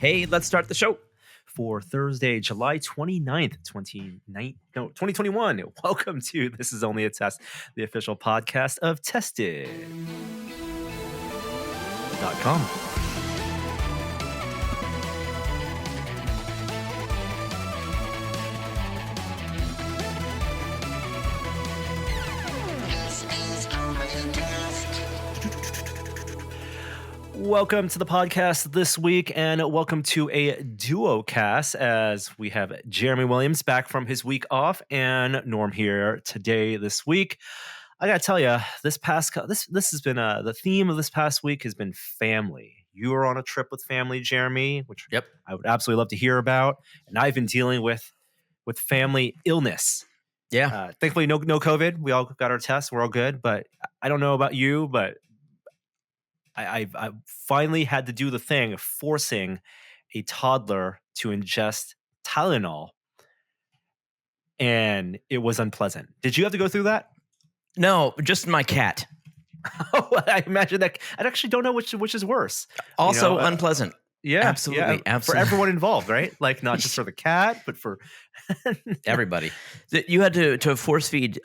Hey, let's start the show. For Thursday, July 29th, 2021. Welcome to This Is Only a Test, the official podcast of Tested.com. Welcome to the podcast this week, and welcome to a duo cast as we have Jeremy Williams back from his week off and Norm here today this week. I gotta tell you, this has been the theme of this past week has been family. You were on a trip with family, Jeremy, which I would absolutely love to hear about, and I've been dealing with family illness. Yeah, thankfully no COVID. We all got our tests. We're all good, but I don't know about you, but I finally had to do the thing of forcing a toddler to ingest Tylenol, and it was unpleasant. Did you have to go through that? No, just my cat. Oh, I imagine that. I actually don't know which is worse. Also unpleasant. Yeah, absolutely. For everyone involved, right? Like not just for the cat, but for everybody. You had to force feed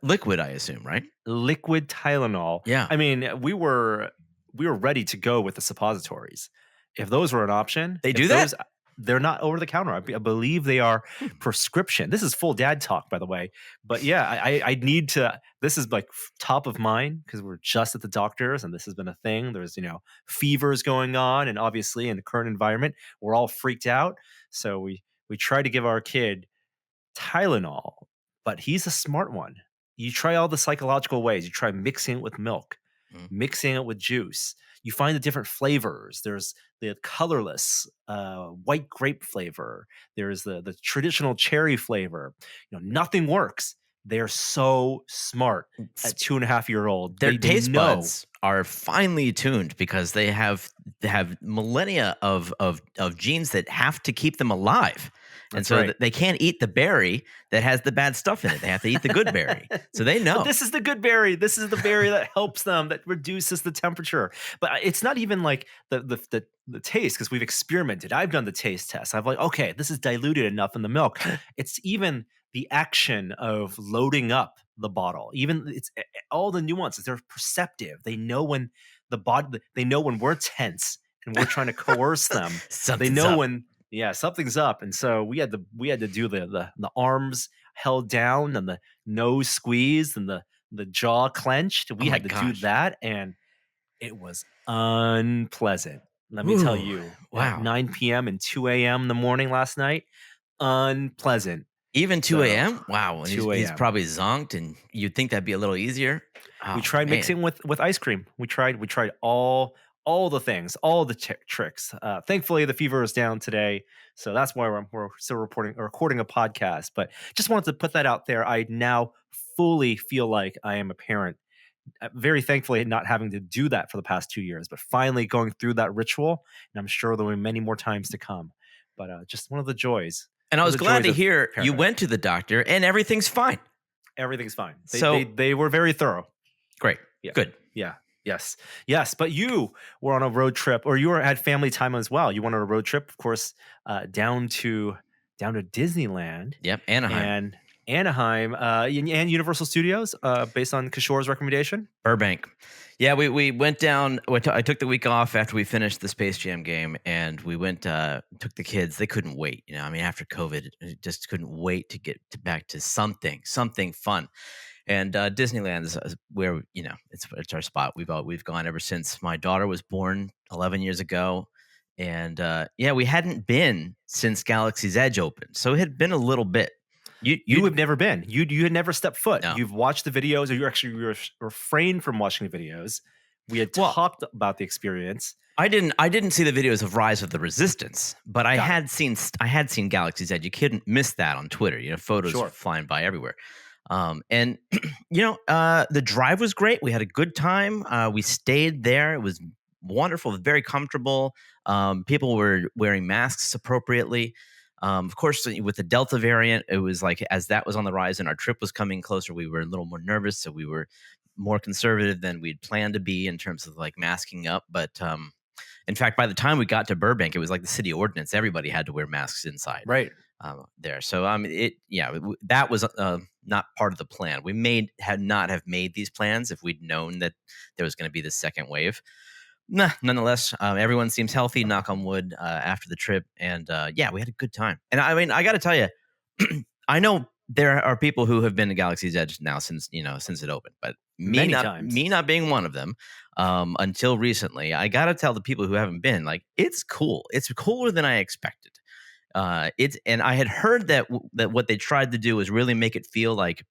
liquid, I assume, right? Liquid Tylenol. Yeah. I mean, we were ready to go with the suppositories. If those were an option, they do that. They're not over the counter. I believe they are prescription. This is full dad talk, by the way. But yeah, I need to. This is like top of mind because we're just at the doctor's, and this has been a thing. There's fevers going on, and obviously in the current environment, we're all freaked out. So we try to give our kid Tylenol, but he's a smart one. You try all the psychological ways. You try mixing it with milk, mixing it with juice. You find the different flavors. There's the colorless white grape flavor. There's the traditional cherry flavor. Nothing works. They're so smart at 2.5-year-old. Their taste buds are finely tuned because they have millennia of genes that have to keep them alive. And so they can't eat the berry that has the bad stuff in it. They have to eat the good berry. So they know. But this is the good berry. This is the berry that helps them, that reduces the temperature. But it's not even like the taste, because we've experimented. I've done the taste test. I've like, okay, this is diluted enough in the milk. It's even the action of loading up the bottle. Even it's all the nuances. They're perceptive. They know when they know when we're tense and we're trying to coerce them. They know when something's up. And so we had to do the arms held down and the nose squeezed and the jaw clenched. We had to do that, and it was unpleasant. Let me tell you. Wow. At 9 p.m. and 2 a.m. in the morning last night, unpleasant. Even 2 a.m.? Wow. 2 a.m. He's probably zonked, and you'd think that'd be a little easier. Oh, we tried mixing with ice cream. We tried all the things, all the tricks. Thankfully, the fever is down today, so that's why we're still recording a podcast. But just wanted to put that out there. I now fully feel like I am a parent. Very thankfully not having to do that for the past 2 years, but finally going through that ritual, and I'm sure there will be many more times to come. But just one of the joys. And I was glad to hear you went to the doctor and everything's fine. Everything's fine. So they were very thorough. Great. Yeah. Good. Yeah. Yes. But you were on a road trip, or you had family time as well. You went on a road trip, of course, down to Disneyland. Yep. Anaheim. And Universal Studios, based on Kishore's recommendation. Burbank. Yeah, we went down. I took the week off after we finished the Space Jam game, and we went. Took the kids. They couldn't wait. After COVID, just couldn't wait to get back to something fun. And Disneyland is where it's our spot. We've gone ever since my daughter was born 11 years ago, and we hadn't been since Galaxy's Edge opened, so it had been a little bit. You have never been. You had never stepped foot. No. You've watched the videos, or you actually refrained from watching the videos. We had talked about the experience. I didn't see the videos of Rise of the Resistance, but I had seen Galaxy's Edge. You couldn't miss that on Twitter. Photos were flying by everywhere. And the drive was great. We had a good time. We stayed there. It was wonderful, very comfortable. People were wearing masks appropriately. Of course, with the Delta variant, it was like as that was on the rise and our trip was coming closer, we were a little more nervous. So we were more conservative than we'd planned to be in terms of like masking up. But In fact, by the time we got to Burbank, it was like the city ordinance. Everybody had to wear masks inside Right. there. So that was not part of the plan. We had not have made these plans if we'd known that there was going to be this second wave. Nah, nonetheless, everyone seems healthy. Knock on wood. After the trip, and yeah, we had a good time. And I mean, I got to tell you, I know there are people who have been to Galaxy's Edge now since it opened, but Many times. me not being one of them until recently. I got to tell the people who haven't been, like, it's cool. It's cooler than I expected. And I had heard that what they tried to do was really make it feel like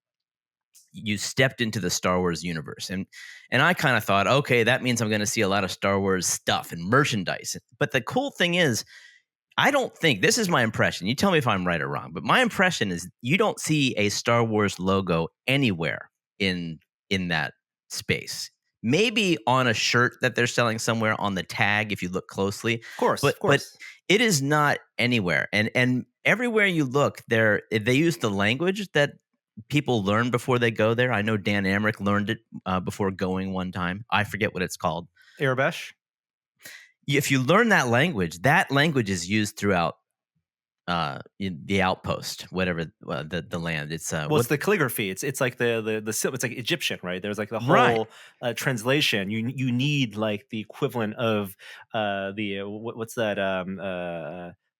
you stepped into the Star Wars universe. And I kind of thought, okay, that means I'm going to see a lot of Star Wars stuff and merchandise. But the cool thing is, I don't think, this is my impression. You tell me if I'm right or wrong, but my impression is you don't see a Star Wars logo anywhere in that space. Maybe on a shirt that they're selling somewhere on the tag if you look closely, Of course, but of course. it is not anywhere. And everywhere you look, they use the language that people learn before they go there. I know Dan Amrich learned it before going one time. I forget what it's called. Arabesh. If you learn that language is used throughout in the outpost, whatever the land. It's Well, it's the calligraphy. It's like it's like Egyptian, right? There's like the right. whole translation. You need like the equivalent of what's that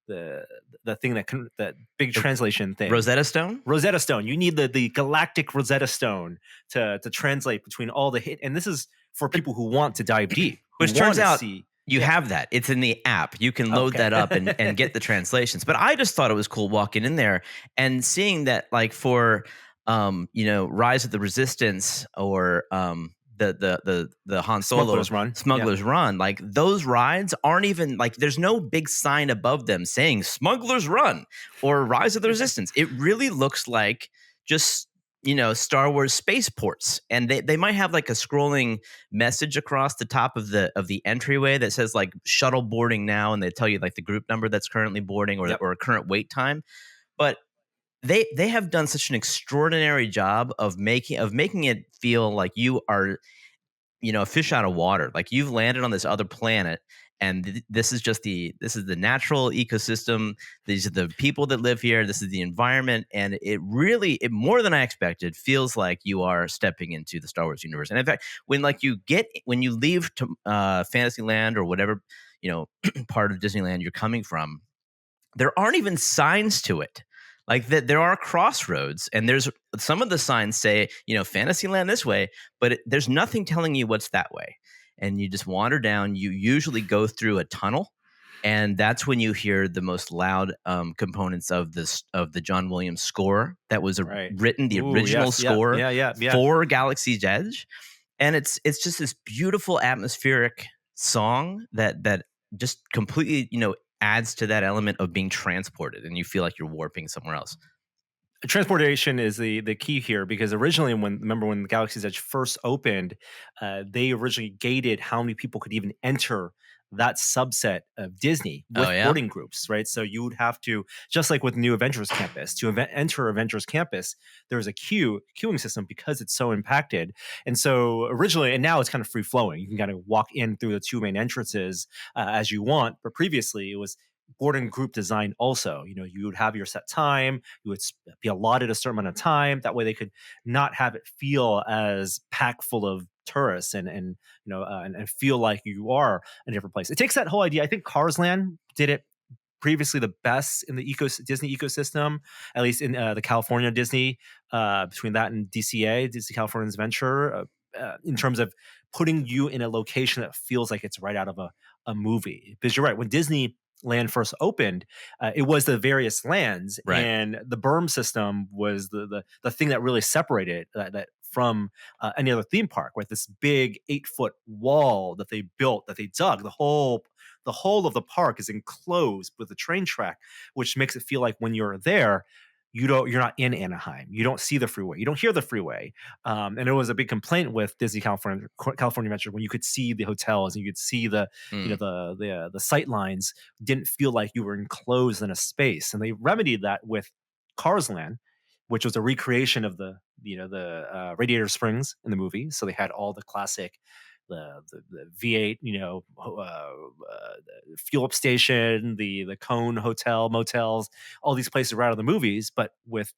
the the thing that big The translation thing. Rosetta Stone. Rosetta Stone. You need the galactic Rosetta Stone to translate between all the hit. And this is for But people who want to dive deep, who which turns want to out see. you Yeah. have that. It's in the app. You can load Okay. that up and get the translations. But I just thought it was cool walking in there and seeing that, like, for Rise of the Resistance, or the Han Solo Smuggler's Run. Yeah. Smuggler's Run, like, those rides aren't even like, there's no big sign above them saying Smuggler's Run or Rise of the Resistance. It really looks like just Star Wars spaceports, and they might have like a scrolling message across the top of the entryway that says like shuttle boarding now, and they tell you like the group number that's currently boarding, Yep. or a current wait time. But they have done such an extraordinary job of making it feel like you are a fish out of water. Like, you've landed on this other planet, and this is the natural ecosystem. These are the people that live here. This is the environment, and it more than I expected feels like you are stepping into the Star Wars universe. And in fact, when you leave to Fantasyland, or whatever part of Disneyland you're coming from, there aren't even signs to it. Like, that, there are crossroads, and there's some of the signs say, Fantasyland this way, but there's nothing telling you what's that way. And you just wander down. You usually go through a tunnel, and that's when you hear the most loud components of the John Williams score that was Right. written, the Ooh, original yes. Yeah. score Yeah. Yeah. Yeah. for Galaxy's Edge. And it's just this beautiful atmospheric song that just completely adds to that element of being transported, and you feel like you're warping somewhere else. Transportation is the key here, because originally, when Galaxy's Edge first opened, they originally gated how many people could even enter that subset of Disney Oh, with yeah? boarding groups, right? So you would have to, just like with New Avengers Campus, to enter Avengers Campus, there's a queuing system because it's so impacted. And so originally, and now it's kind of free flowing. You can kind of walk in through the two main entrances as you want. But previously, it was boarding group design also. You would have your set time, you would be allotted a certain amount of time, that way they could not have it feel as packed full of tourists, and feel like you are in a different place. It takes that whole idea. I think Cars Land did it previously the best in the Disney ecosystem, at least in the California Disney, between that and DCA, Disney California's Venture, in terms of putting you in a location that feels like it's right out of a movie. Because you're right, when Disney Land first opened, it was the various lands, Right. and the berm system was the thing that really separated that from any other theme park. With this big 8-foot wall that they built, that they dug, the whole of the park is enclosed with a train track, which makes it feel like when you're there, you're not in Anaheim. You don't see the freeway. You don't hear the freeway. And it was a big complaint with Disney California Adventure, when you could see the hotels and you could see the Mm. the sight lines, didn't feel like you were enclosed in a space. And they remedied that with Cars Land, which was a recreation of the Radiator Springs in the movie. So they had all the classic the V8, fuel up station, the Cone Hotel, motels, all these places right out of the movies. But with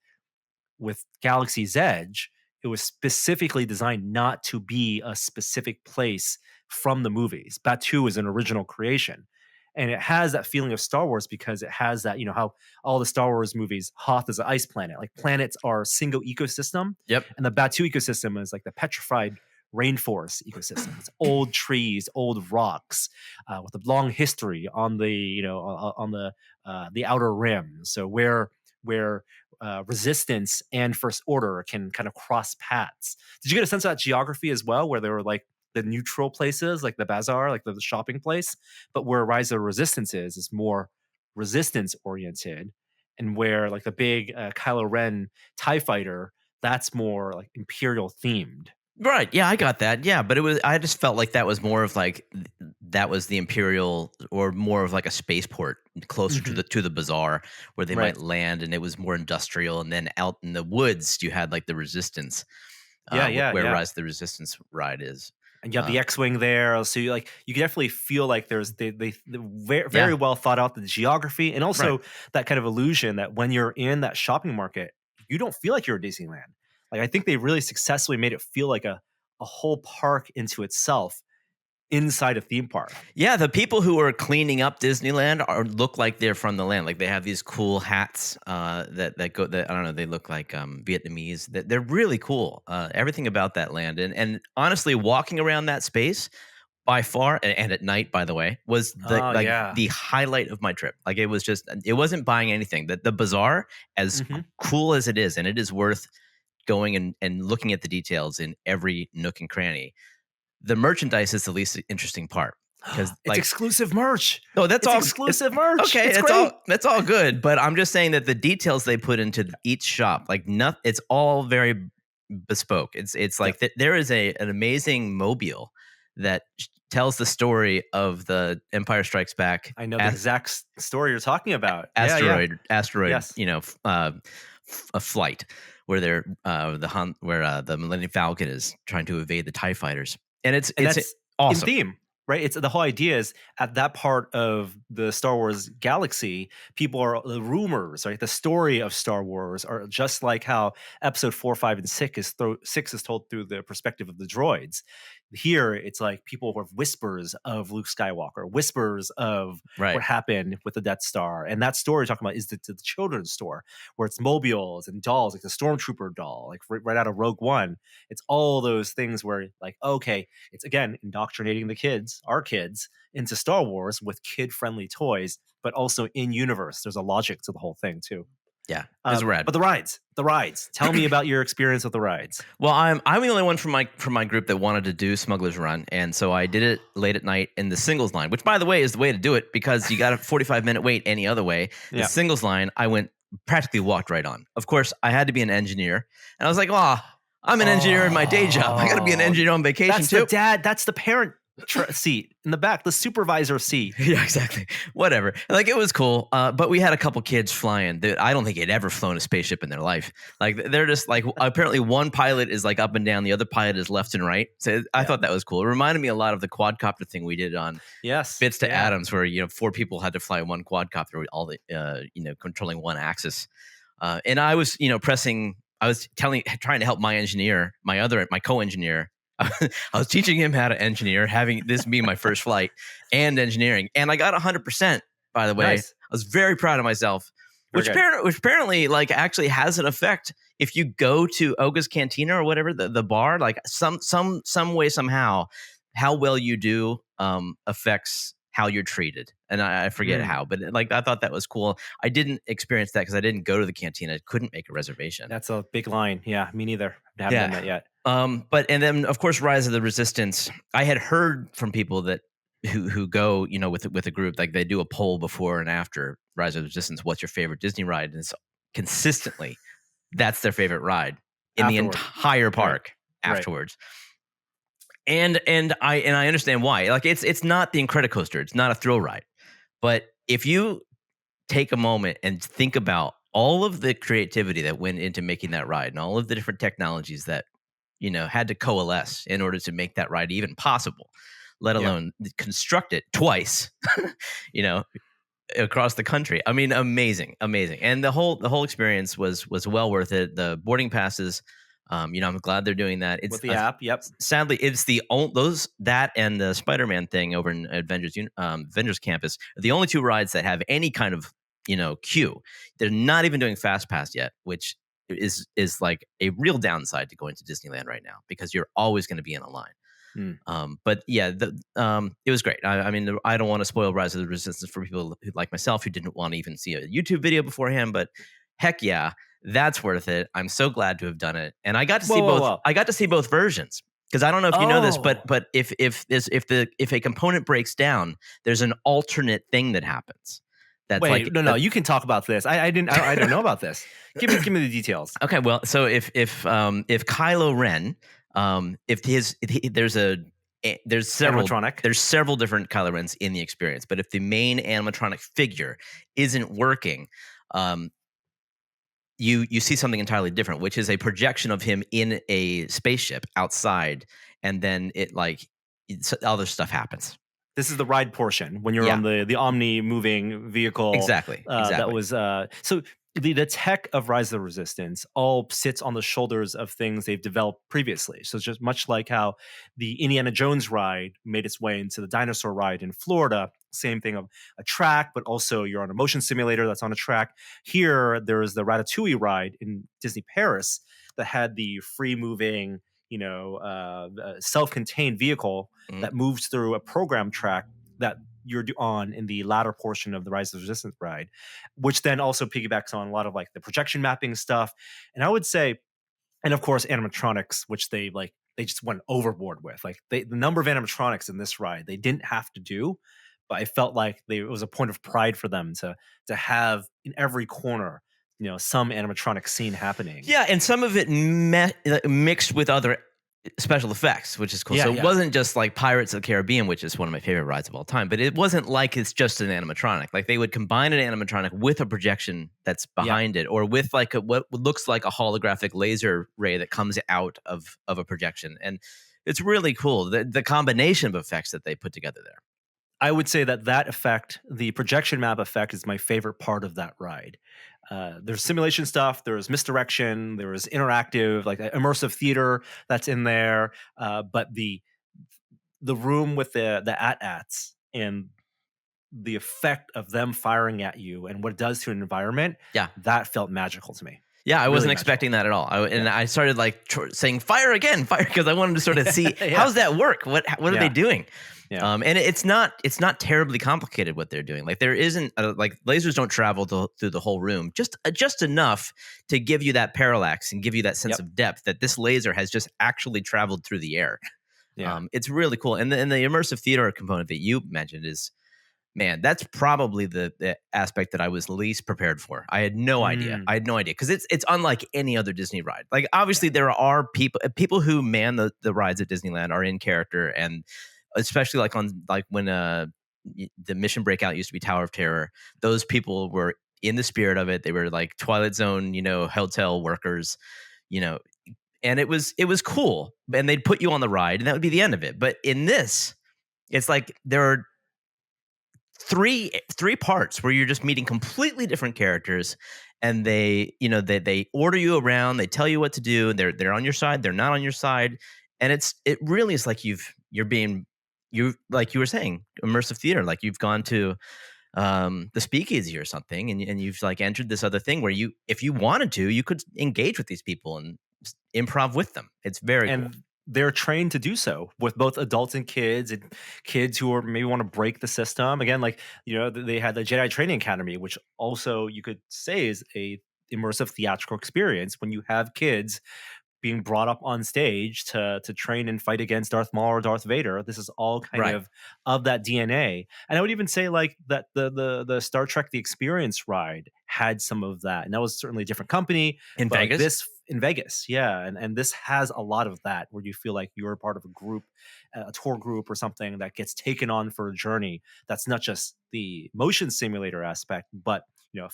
Galaxy's Edge, it was specifically designed not to be a specific place from the movies. Batu is an original creation. And it has that feeling of Star Wars because it has that, how all the Star Wars movies, Hoth is an ice planet. Like planets are a single ecosystem. Yep. And the Batu ecosystem is like the petrified rainforest ecosystem. It's old trees, old rocks, with a long history on the outer rim. So where resistance and first order can kind of cross paths. Did you get a sense of that geography as well, where there were like the neutral places, like the bazaar, like the shopping place, but where Rise of Resistance is more resistance oriented, and where like the big Kylo Ren TIE fighter, that's more like Imperial themed. Right. Yeah, I got that. Yeah, but I just felt like that was more of like that was the Imperial, or more of like a spaceport closer to Mhm. the bazaar where they Right. might land, and it was more industrial. And then out in the woods, you had like the Resistance, Yeah, yeah, where yeah. Rise of the Resistance ride is. And you have Uh, the X-wing there, so you can definitely feel like they very, yeah. very well thought out the geography, and Right. also that kind of illusion that when you're in that shopping market, you don't feel like you're at Disneyland. Like I think they really successfully made it feel like a whole park into itself inside a theme park. Yeah, the people who are cleaning up Disneyland look like they're from the land. Like they have these cool hats that go that I don't know. They look like Vietnamese. They're really cool. Everything about that land, and honestly, walking around that space by far, and at night, by the way, was Oh yeah. the highlight of my trip. Like it wasn't buying anything. The bazaar, as Hmm. cool as it is, and it is worth going and looking at the details in every nook and cranny. The merchandise is the least interesting part because, It's like, exclusive merch. no, that's It's all. exclusive merch. Okay, It's great. that's all good. But I'm just saying that the details they put into each shop, like nothing, it's all very bespoke. It's like Yep. there is an amazing mobile that tells the story of the Empire Strikes Back I know the exact story you're talking about. Yeah, yeah. asteroid, Yes. a flight where they're where the Millennium Falcon is trying to evade the TIE fighters, and And it's that's in awesome. theme, right? It's the whole idea is at that part of the Star Wars galaxy, people are the rumors, right? The story of Star Wars are just like how episode 4, 5, and 6 is told through the perspective of the droids. Here, it's like people have whispers of Luke Skywalker, whispers of Right. what happened with the Death Star. And that story you're talking about is the children's store where it's mobiles and dolls, like the Stormtrooper doll, like right out of Rogue One. It's all those things where, like, okay, it's again indoctrinating the kids, our kids, into Star Wars with kid-friendly toys, but also in universe. There's a logic to the whole thing too. Yeah, it's rad. But the rides. Tell me about your experience with the rides. Well, I'm the only one from my group that wanted to do Smuggler's Run, and so I did it late at night in the singles line, which, by the way, is the way to do it because you got a 45-minute wait any other way. The Yeah. singles line, I practically walked right on. Of course, I had to be an engineer, and I was like, "Oh, I'm an engineer in my day job. I got to be an Oh, engineer on vacation that's too." the dad. That's the parent seat in the back, the supervisor seat. Yeah, exactly. Whatever. Like it was cool, but we had a couple kids flying. That I don't think they'd ever flown a spaceship in their life. Like they're just like apparently one pilot is like up and down, the other pilot is left and right. So I Yeah. thought that was cool. It reminded me a lot of the quadcopter thing we did on Yes. Bits to Yeah. Atoms, where 4 people had to fly one quadcopter, with all the controlling one axis. And I was pressing. I was trying to help my engineer, my co-engineer. I was teaching him how to engineer, having this be my first flight and engineering, and I got 100%. By the way, Nice. I was very proud of myself, Very good. which apparently like actually has an effect if you go to Oga's Cantina or whatever the bar, like some way somehow, how well you do affects how you're treated, and I forget Mm. how, but like I thought that was cool. I didn't experience that because I didn't go to the cantina, I couldn't make a reservation. That's a big line. Yeah, me neither. I haven't done that yet. But and then of course Rise of the Resistance. I had heard from people that who go, with a group, like they do a poll before and after Rise of the Resistance. What's your favorite Disney ride? And it's consistently that's their favorite ride in the Afterward. entire park Right. afterwards. And I understand why. Like it's not the Incredicoaster. It's not a thrill ride. But if you take a moment and think about all of the creativity that went into making that ride and all of the different technologies that had to coalesce in order to make that ride even possible, let Yeah. alone construct it twice, you know, across the country. I mean, amazing, amazing, and the whole experience was well worth it. The boarding passes, I'm glad they're doing that. With the app. Yep. Sadly, it's the only those that and the Spider-Man thing over in Avengers Campus are the only two rides that have any kind of queue. They're not even doing Fast Pass yet, which is like a real downside to going to Disneyland right now because you're always going to be in a line. Mm. But yeah, it was great. I mean, I don't want to spoil Rise of the Resistance for people who, like myself, who didn't want to even see a YouTube video beforehand. But heck yeah, that's worth it. I'm so glad to have done it, and I got to Whoa, see whoa, both. whoa. I got to see both versions because I don't know if you know this, Oh. but if a component breaks down, there's an alternate thing that happens. That's Wait, like no. You can talk about this. I don't know about this. Give me the details. okay. Well, so if Kylo Ren, Animatronic. there's several different Kylo Rens in the experience, but if the main animatronic figure isn't working, um, you see something entirely different, which is a projection of him in a spaceship outside, and then other stuff happens. This is the ride portion when you're Yeah, on the Omni moving vehicle. exactly, That exactly. was so the tech of Rise of the Resistance all sits on the shoulders of things they've developed previously. So it's just much like how the Indiana Jones ride made its way into the dinosaur ride in Florida. Same thing of a track, but also you're on a motion simulator that's on a track. Here, there is the Ratatouille ride in Disney Paris that had the free moving, self-contained vehicle Mhm. that moves through a program track that you're on in the latter portion of the Rise of the Resistance ride, which then also piggybacks on a lot of like the projection mapping stuff. And I would say, and of course, animatronics, which they just went overboard with. Like the number of animatronics in this ride, they didn't have to do, but I felt like it was a point of pride for them to have in every corner, some animatronic scene happening. Yeah, and some of it mixed with other special effects, which is cool. Yeah, So it yeah. wasn't just like Pirates of the Caribbean, which is one of my favorite rides of all time, but it wasn't like it's just an animatronic. Like they would combine an animatronic with a projection that's Yeah. behind it, or with like what looks like a holographic laser ray that comes out of a projection, and it's really cool. The combination of effects that they put together there. I would say that effect, the projection map effect, is my favorite part of that ride. There's simulation stuff, there's misdirection, there is interactive, like immersive theater that's in there. But the room with the AT-ATs and the effect of them firing at you and what it does to an environment, Yeah. that felt magical to me. Yeah, I Really wasn't magical. expecting that at all. And Yeah. I started like saying "fire again, fire" because I wanted to sort of see Yeah. how's that work. What are they Yeah. doing? Yeah. And it's not terribly complicated what they're doing. Like there isn't like lasers don't travel through the whole room, just enough to give you that parallax and give you that sense Yep. of depth that this laser has just actually traveled through the air. Yeah. It's really cool. And the immersive theater component that you mentioned is, man, that's probably the aspect that I was least prepared for. I had no idea. Mm. I had no idea because it's unlike any other Disney ride. Like obviously there are people who man the rides at Disneyland are in character, and especially like when the Mission Breakout used to be Tower of Terror. Those people were in the spirit of it. They were like Twilight Zone, hotel workers, you know, and it was cool. And they'd put you on the ride, and that would be the end of it. But in this, it's like there are three parts where you're just meeting completely different characters, and they order you around, they tell you what to do, they're on your side, they're not on your side, and it really is like you like you were saying, immersive theater, like you've gone to the speakeasy or something, and you've like entered this other thing where you, if you wanted to, you could engage with these people and improv with them. It's very cool. And they're trained to do so with both adults and kids who are maybe want to break the system again. Like they had the Jedi Training Academy, which also you could say is a immersive theatrical experience when you have kids being brought up on stage to train and fight against Darth Maul or Darth Vader. This is all kind Right. of that DNA. And I would even say like that the Star Trek The Experience ride had some of that. And that was certainly a different company. In But like Vegas? this in Vegas, yeah. And this has a lot of that where you feel like you're part of a group, a tour group or something that gets taken on for a journey. That's not just the motion simulator aspect, but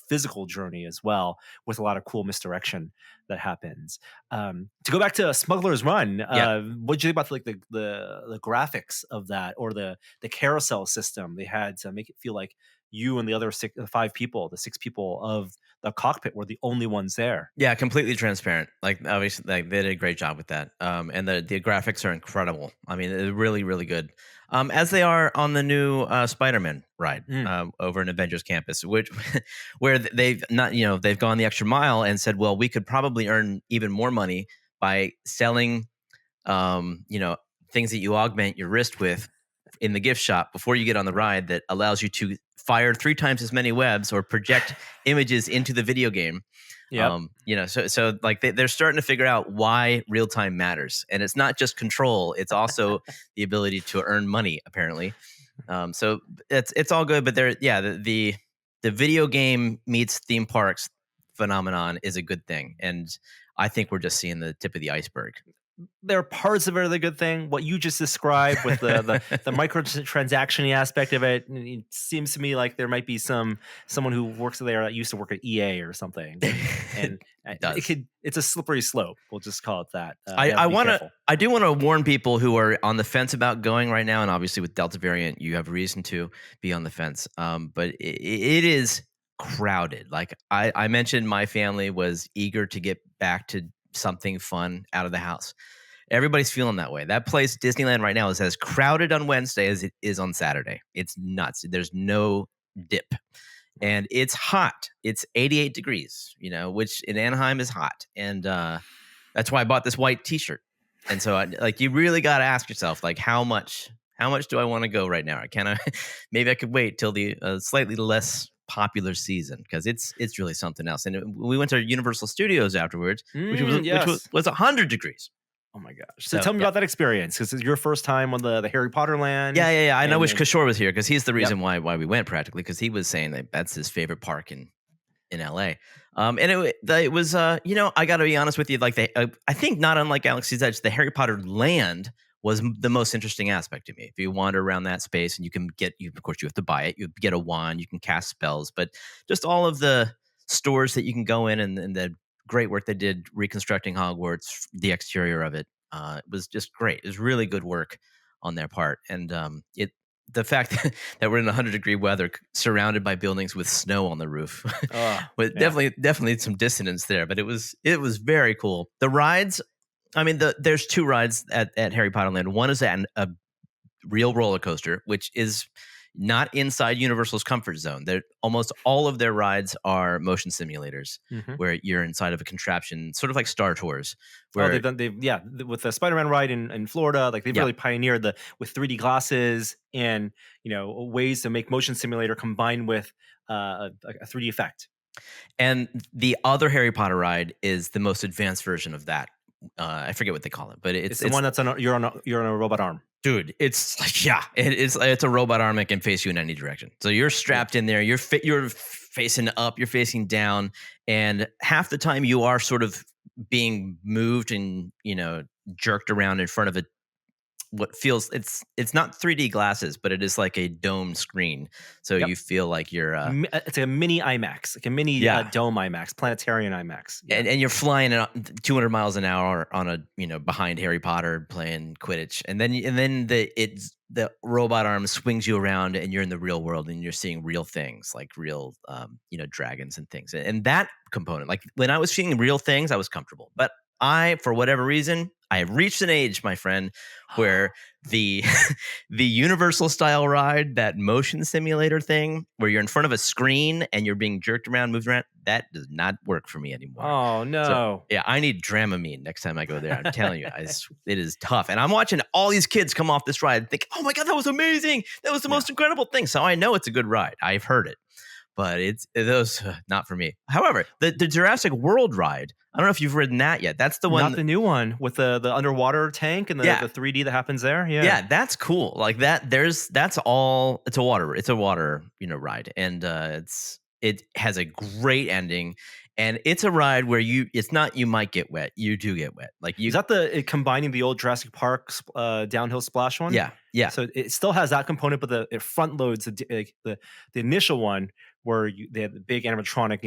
physical journey as well, with a lot of cool misdirection that happens. To go back to Smuggler's Run, Yeah. what did you think about like the graphics of that, or the carousel system they had to make it feel like you and the other five people, the six people of the cockpit, were the only ones there? Yeah, completely transparent. Like obviously, like they did a great job with that. And the graphics are incredible. I mean, they're really really good. As they are on the new Spider-Man ride Mm. over in Avengers Campus, which where they've not they've gone the extra mile and said, well, we could probably earn even more money by selling things that you augment your wrist with in the gift shop before you get on the ride that allows you to fire 3 times as many webs or project images into the video game. Yep. So like they're starting to figure out why real time matters, and it's not just control; it's also the ability to earn money. Apparently, so it's all good. But the video game meets theme parks phenomenon is a good thing, and I think we're just seeing the tip of the iceberg. There are parts of it are the good thing. What you just described with the microtransaction aspect of it, it seems to me like there might be someone who works there that used to work at EA or something, and It does. it's a slippery slope. We'll just call it that. I do want to warn people who are on the fence about going right now, and obviously with Delta variant, you have reason to be on the fence. But it is crowded. Like I mentioned, my family was eager to get back to something fun out of the house. Everybody's feeling that way. That place, Disneyland, right now is as crowded on Wednesday as it is on Saturday. It's nuts. There's no dip. And it's hot. It's 88 degrees, which in Anaheim is hot. And that's why I bought this white t-shirt. And so you really got to ask yourself, like, how much do I want to go right now? Maybe I could wait till the slightly less popular season, because it's really something else. And we went to Universal Studios afterwards, which Yes. was 100 degrees. Oh my gosh! So tell me about that experience, because it's your first time on the Harry Potter land. Yeah. I wish Kishore was here, because he's the reason why we went, practically, because he was saying that that's his favorite park in LA. And it was I got to be honest with you, like I think not unlike Galaxy's Edge, the Harry Potter land was the most interesting aspect to me. If you wander around that space, and you can get, of course you have to buy it, you get a wand, you can cast spells, but just all of the stores that you can go in, and the great work they did reconstructing Hogwarts, the exterior of it, it was just great. It was really good work on their part. And the fact that we're in 100-degree weather, surrounded by buildings with snow on the roof, was definitely some dissonance there. But it was very cool. The rides, I mean, there's 2 rides at Harry Potter Land. One is a real roller coaster, which is not inside Universal's comfort zone. Almost all of their rides are motion simulators, where you're inside of a contraption, sort of like Star Tours. Where with the Spider-Man ride in Florida, like they've really pioneered with 3D glasses and ways to make motion simulator combined with a 3D effect. And the other Harry Potter ride is the most advanced version of that. I forget what they call it, but it's the one that's you're on a robot arm. Dude, it's like, it's a robot arm that can face you in any direction. So you're strapped in there, you're facing up, you're facing down, and half the time you are sort of being moved and jerked around in front of what feels, it's not 3D glasses, but it is like a domed screen. So you feel like you're it's like a mini IMAX, like a mini dome IMAX, planetarian IMAX, and you're flying at 200 miles an hour on a behind Harry Potter playing Quidditch, and then the robot arm swings you around, and you're in the real world, and you're seeing real things, like real dragons and things. And that component, like when I was seeing real things, I was comfortable. But for whatever reason, I have reached an age, my friend, where the Universal style ride, that motion simulator thing, where you're in front of a screen and you're being jerked around, moved around, that does not work for me anymore. Oh no! So, I need Dramamine next time I go there. I'm telling you, it is tough. And I'm watching all these kids come off this ride and think, "Oh my god, that was amazing! That was the most incredible thing." So I know it's a good ride. I've heard it. But those not for me. However, the Jurassic World ride, I don't know if you've ridden that yet. That's the one, not the new one with the underwater tank and the 3D that happens there. Yeah, that's cool. Like that. It's a water ride, and it has a great ending. And it's a ride where it's not you might get wet, you do get wet. Like Is you that combining the old Jurassic Park downhill splash one? Yeah, yeah. So it still has that component, but it front loads the initial one where they had the big animatronic,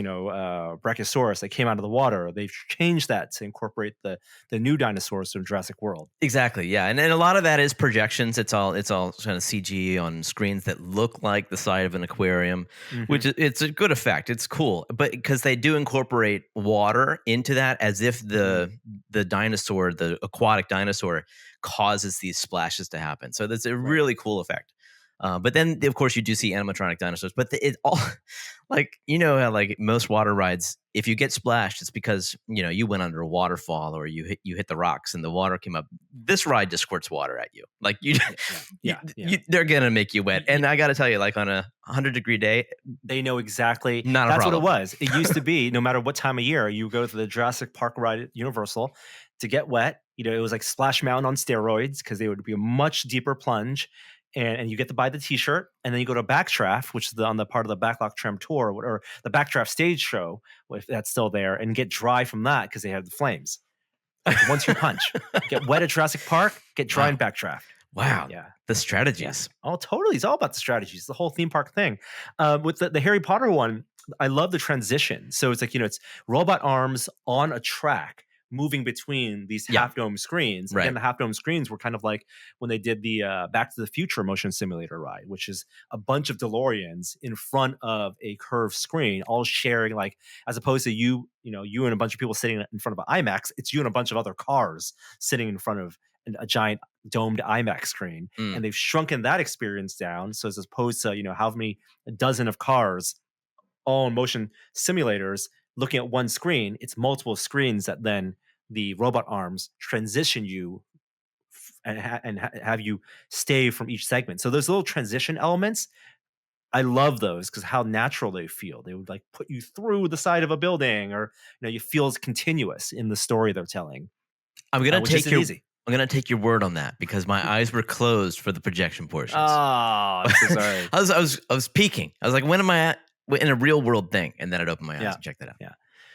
Brachiosaurus that came out of the water. They've changed that to incorporate the new dinosaurs from Jurassic World. Exactly, yeah, and a lot of that is projections. It's all kind of CG on screens that look like the side of an aquarium, Hmm. which it's a good effect. It's cool, but because they do incorporate water into that, as if Hmm. the dinosaur, the aquatic dinosaur, causes these splashes to happen. So that's a Right. really cool effect. But then, of course, you do see animatronic dinosaurs. But it all, like how like most water rides, if you get splashed, it's because you went under a waterfall or you hit the rocks and the water came up. This ride just squirts water at you, like Yeah. Yeah. Yeah. Yeah. they're gonna make you wet. Y- y- And I got to tell you, like on a 100-degree day, They know exactly. not a That's what it problem. was. It used to be no matter what time of year you go to the Jurassic Park ride at Universal to get wet. It was like Splash Mountain on steroids because they would be a much deeper plunge. And you get to buy the T-shirt, and then you go to Backdraft, which is on the part of the Backlot Tram Tour or the Backdraft stage show, if that's still there, and get dry from that because they have the flames. It's a 1-2 punch. Get wet at Jurassic Park, get dry in Wow, Backdraft. wow, Yeah. the Yeah. strategies. Oh, totally. It's all about the strategies, the whole theme park thing. With the Harry Potter one, I love the transition. So it's like, it's robot arms on a track moving between these Yeah, half dome screens. Again, right. the half dome screens were kind of like when they did the Back to the Future motion simulator ride, which is a bunch of DeLoreans in front of a curved screen, all sharing, like, as opposed to you and a bunch of people sitting in front of an IMAX, it's you and a bunch of other cars sitting in front of a giant domed IMAX screen, Mm. and they've shrunken that experience down. So as opposed to how many a dozen of cars all in motion simulators looking at one screen, it's multiple screens that then the robot arms transition you have you stay from each segment. So those little transition elements, I love those because how natural they feel. They would like put you through the side of a building, or you feel it's continuous in the story they're telling, I'm gonna which take isn't your easy. I'm gonna take your word on that because my eyes were closed for the projection Oh, portions. I'm so sorry. I was peeking. I was like, when am I in a real world thing? And then I'd open my eyes Yeah. and check that out. Yeah.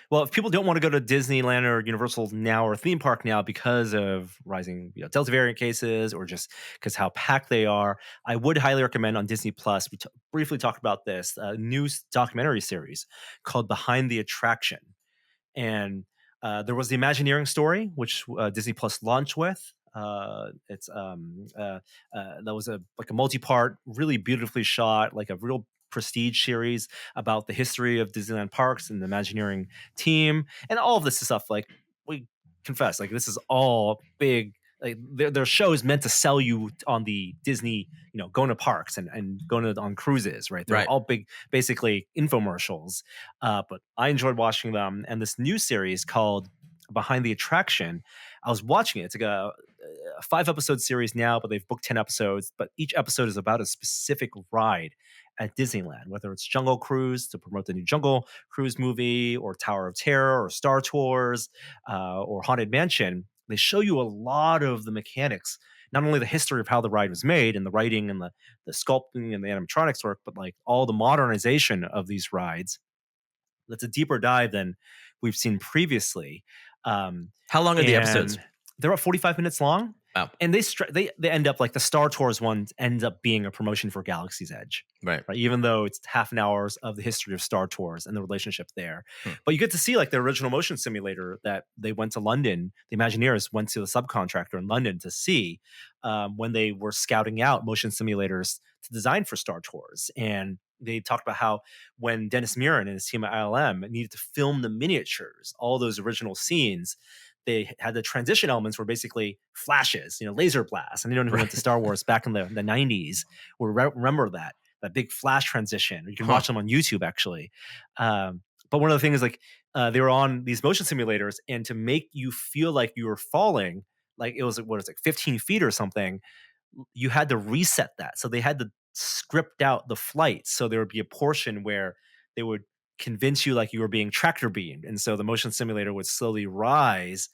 Well, if people don't want to go to Disneyland or Universal now or theme park now because of rising Delta variant cases or just because how packed they are, I would highly recommend on Disney Plus. We briefly talked about this new documentary series called Behind the Attraction. And there was the Imagineering story, which Disney Plus launched with. It's that was like a multi-part, really beautifully shot, like a real prestige series about the history of Disneyland parks and the Imagineering team, and all of this stuff. Like, we confess, like, this is all big. Like, their show is meant to sell you on the Disney, going to parks and going on cruises, right? They're Right. all big, basically infomercials. But I enjoyed watching them. And this new series called Behind the Attraction, I was watching it. It's like a 5-episode series now, but they've booked 10 episodes. But each episode is about a specific ride at Disneyland, whether it's Jungle Cruise to promote the new Jungle Cruise movie, or Tower of Terror, or Star Tours, or Haunted Mansion. They show you a lot of the mechanics, not only the history of how the ride was made and the writing and the sculpting and the animatronics work, but like all the modernization of these rides. That's a deeper dive than we've seen previously. Um, How long are the episodes? and they're about 45 minutes long. Wow. And they end up like the Star Tours one ends up being a promotion for Galaxy's Edge, Right. right? Even though it's half an hour of the history of Star Tours and the relationship there. Hmm. But you get to see like the original motion simulator that they went to London. The Imagineers went to the subcontractor in London to see when they were scouting out motion simulators to design for Star Tours. And they talked about how when Dennis Muren and his team at ILM needed to film the miniatures, all those original scenes, they had the transition elements were basically flashes, laser blasts. And anyone who went to Right. Star Wars back in the 90s will remember that big flash transition. You can Huh. watch them on YouTube, actually. But one of the things, like, they were on these motion simulators, and to make you feel like you were falling, like it was, what is it, 15 feet or something, you had to reset that. So they had to script out the flight. So there would be a portion where they would convince you like you were being tractor beamed. And so the motion simulator would slowly rise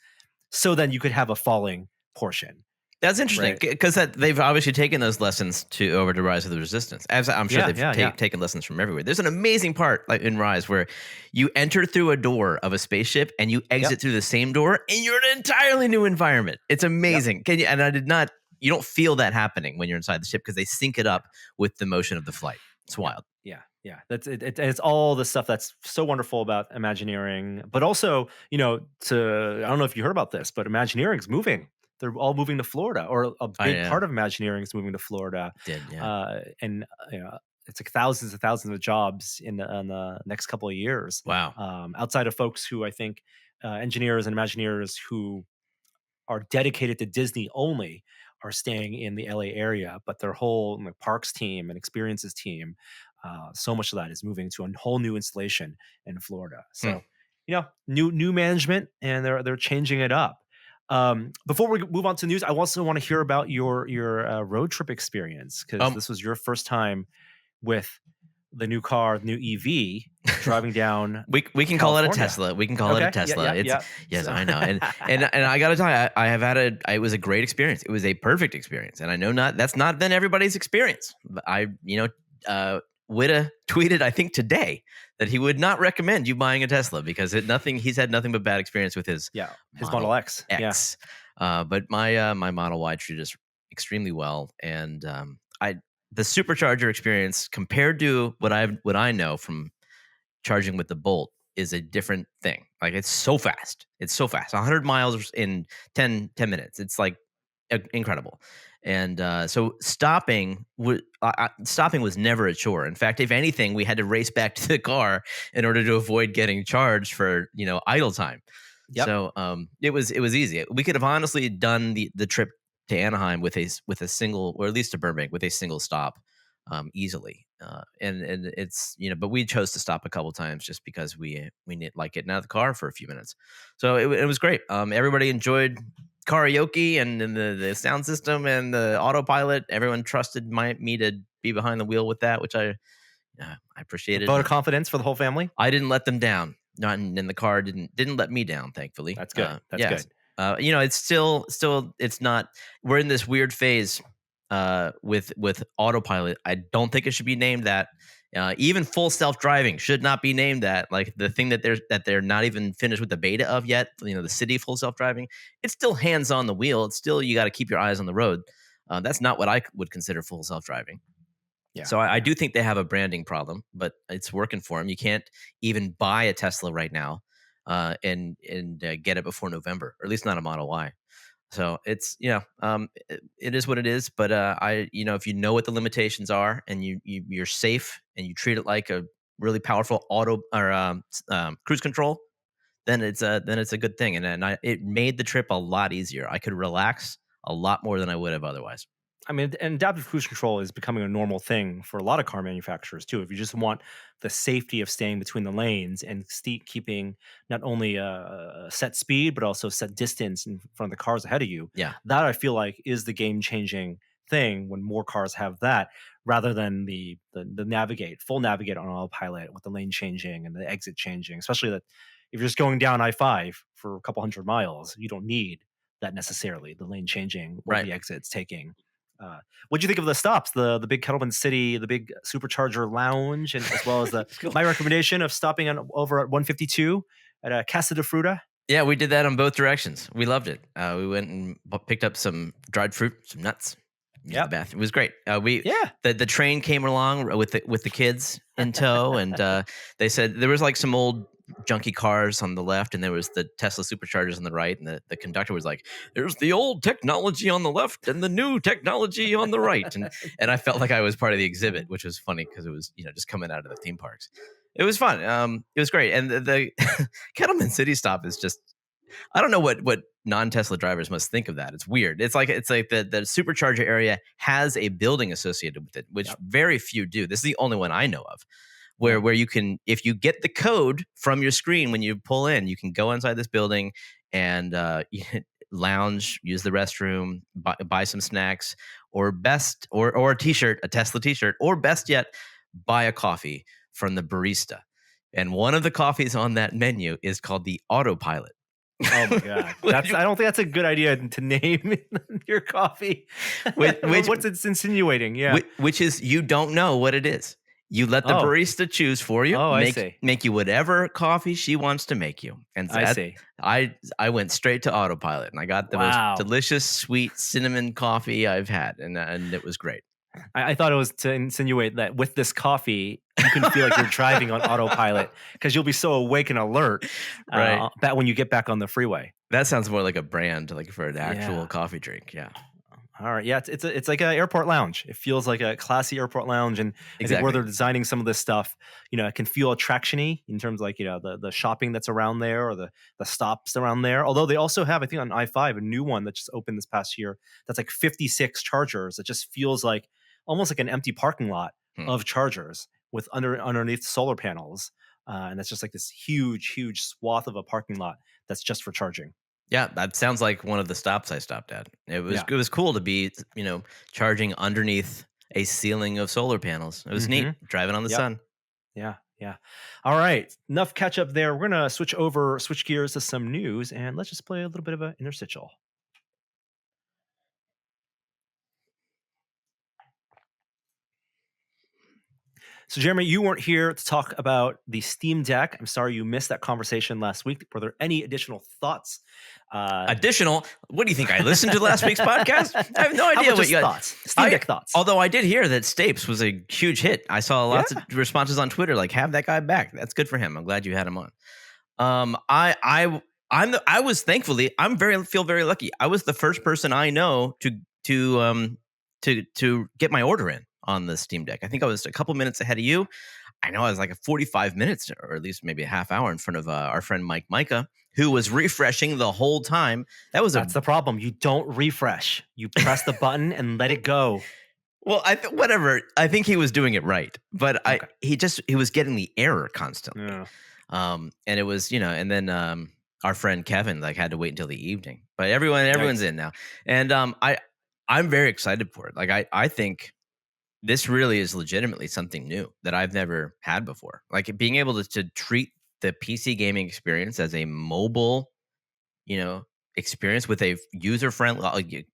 so then you could have a falling portion. That's interesting Right. because they've obviously taken those lessons to over to Rise of the Resistance. As I'm sure Yeah, they've yeah, yeah. taken lessons from everywhere. There's an amazing part like in Rise where you enter through a door of a spaceship and you Yep, exit through the same door and you're in an entirely new environment. It's yep. amazing. Can you? And I did not. You don't feel that happening when you're inside the ship because they sync it up with the motion of the flight. It's Yeah, wild. yeah, yeah. That's it, it's all the stuff that's so wonderful about Imagineering, but also, to I don't know if you heard about this, but Imagineering's moving. They're all moving to Florida, or a I big part of Imagineering is moving to Florida, did. Yeah. and it's like thousands and thousands of jobs in the next couple of years. Wow. Outside of folks who I think engineers and Imagineers who are dedicated to Disney only are staying in the LA area, but their whole parks team and experiences team, so much of that is moving to a whole new installation in Florida. Hmm. So, new management, and they're changing it up. Before we move on to news, I also want to hear about your road trip experience, because Um. this was your first time with the new car, new EV, driving down We can call it a California. Tesla. We can call it a Okay. Yeah. Tesla. Yeah. It's Yeah. yes, So, I know, and I got to tell you, I have had it was a great experience. It was a perfect experience, and I know that's not been everybody's experience. But Witta tweeted I think today that he would not recommend you buying a Tesla because he's had nothing but bad experience with his yeah. His Model Model X. Yeah. X. But my Model Y treated us extremely well, and I the supercharger experience compared to what I know from charging with the Bolt is a different thing. Like it's so fast. It's so fast. 100 miles in 10 minutes. It's like incredible. And so stopping was never a chore. In fact, if anything, we had to race back to the car in order to avoid getting charged for idle time. Yep. So it was easy. We could have honestly done the trip to Anaheim with a single, or at least to Burbank with a single stop, easily. And it's but we chose to stop a couple times just because we need like getting out of the car for a few minutes. So it was great. Everybody enjoyed karaoke and the sound system and the autopilot. Everyone trusted me to be behind the wheel with that, which I appreciated. Vote of confidence for the whole family. I didn't let them down. Not in the car didn't let me down, thankfully. That's good. That's Yes. good. It's still it's not. We're in this weird phase with autopilot. I don't think it should be named that. Even full self driving should not be named that. Like the thing that they're not even finished with the beta of yet. The city full self driving. It's still hands on the wheel. It's still you got to keep your eyes on the road. That's not what I would consider full self driving. Yeah. So I do think they have a branding problem, but it's working for them. You can't even buy a Tesla right now, and get it before November, or at least not a Model Y. So it's it is what it is. But if you know what the limitations are and you're safe and you treat it like a really powerful auto or cruise control, then it's a good thing. And it made the trip a lot easier. I could relax a lot more than I would have otherwise. I mean, and adaptive cruise control is becoming a normal thing for a lot of car manufacturers too. If you just want the safety of staying between the lanes and keeping not only a set speed but also set distance in front of the cars ahead of you, Yeah. that I feel like is the game changing thing when more cars have that, rather than the full navigate on autopilot with the lane changing and the exit changing. Especially that if you're just going down I-5 for a couple hundred miles, you don't need that necessarily, the lane changing or Right. the exits taking. What do you think of the stops? The big Kettleman City, the big supercharger lounge, and as well as my recommendation of stopping over at 152 at Casa de Fruta. Yeah, we did that on both directions. We loved it. We went and picked up some dried fruit, some nuts. Yeah, the bathroom. It was great. The train came along with the kids in tow, and they said there was like some old junky cars on the left, and there was the Tesla superchargers on the right, and the conductor was like, "There's the old technology on the left and the new technology on the right," and I felt like I was part of the exhibit, which was funny because it was just coming out of the theme parks. It was fun. It was great, and the Kettleman City stop is just. I don't know what non-Tesla drivers must think of that. It's weird. It's like the supercharger area has a building associated with it, which very few do. This is the only one I know of where you can, if you get the code from your screen when you pull in, you can go inside this building and lounge, use the restroom, buy some snacks, or a t-shirt, a Tesla t-shirt, or best yet, buy a coffee from the barista. And one of the coffees on that menu is called the Autopilot. Oh my god. which, I don't think that's a good idea to name your coffee. which, which What's it's insinuating? Yeah. which is you don't know what it is. You let the Oh. barista choose for you, Oh, I make see. make you whatever coffee she wants to make you. And I that see. I went straight to autopilot and I got the most Wow. delicious sweet cinnamon coffee I've had, and it was great. I thought it was to insinuate that with this coffee, you can feel like you're driving on autopilot because you'll be so awake and alert Right. that when you get back on the freeway. That sounds more like a brand, like for an actual Yeah. coffee drink. Yeah. All right. Yeah. It's like an airport lounge. It feels like a classy airport lounge, and I think where Exactly. they're designing some of this stuff, it can feel attraction-y in terms of like the shopping that's around there or the stops around there. Although they also have, I think, on I-5 a new one that just opened this past year that's like 56 chargers. It just feels like almost like an empty parking lot Hmm. of chargers with underneath solar panels, and that's just like this huge swath of a parking lot that's just for charging. Yeah, that sounds like one of the stops I stopped at. Yeah. It was cool to be, charging underneath a ceiling of solar panels. It was Mm-hmm. neat driving on the Yep. sun. Yeah, yeah. All right, enough catch up there. We're gonna switch gears to some news, and let's just play a little bit of an interstitial. So, Jeremy, you weren't here to talk about the Steam Deck. I'm sorry you missed that conversation last week. Were there any additional thoughts? Uh, Additional, what do you think? I listened to last week's podcast? I have no how idea about what just you got. thoughts? Steam Deck thoughts. Although I did hear that Stapes was a huge hit. I saw lots of responses on Twitter like, have that guy back. That's good for him. I'm glad you had him on. I was thankfully feel very lucky. I was the first person I know to get my order in on the Steam Deck. I think I was a couple minutes ahead of you. I know I was like 45 minutes or at least maybe a half hour in front of our friend Mike Micah, who was refreshing the whole time. That's the problem. You don't refresh. You press the button and let it go. Well, whatever. I think he was doing it right, but Okay. he was getting the error constantly. Yeah. And it was, and then our friend Kevin like had to wait until the evening. But everyone's in now. And I'm very excited for it. Like I think this really is legitimately something new that I've never had before. Like being able to treat the PC gaming experience as a mobile, experience with a user friendly.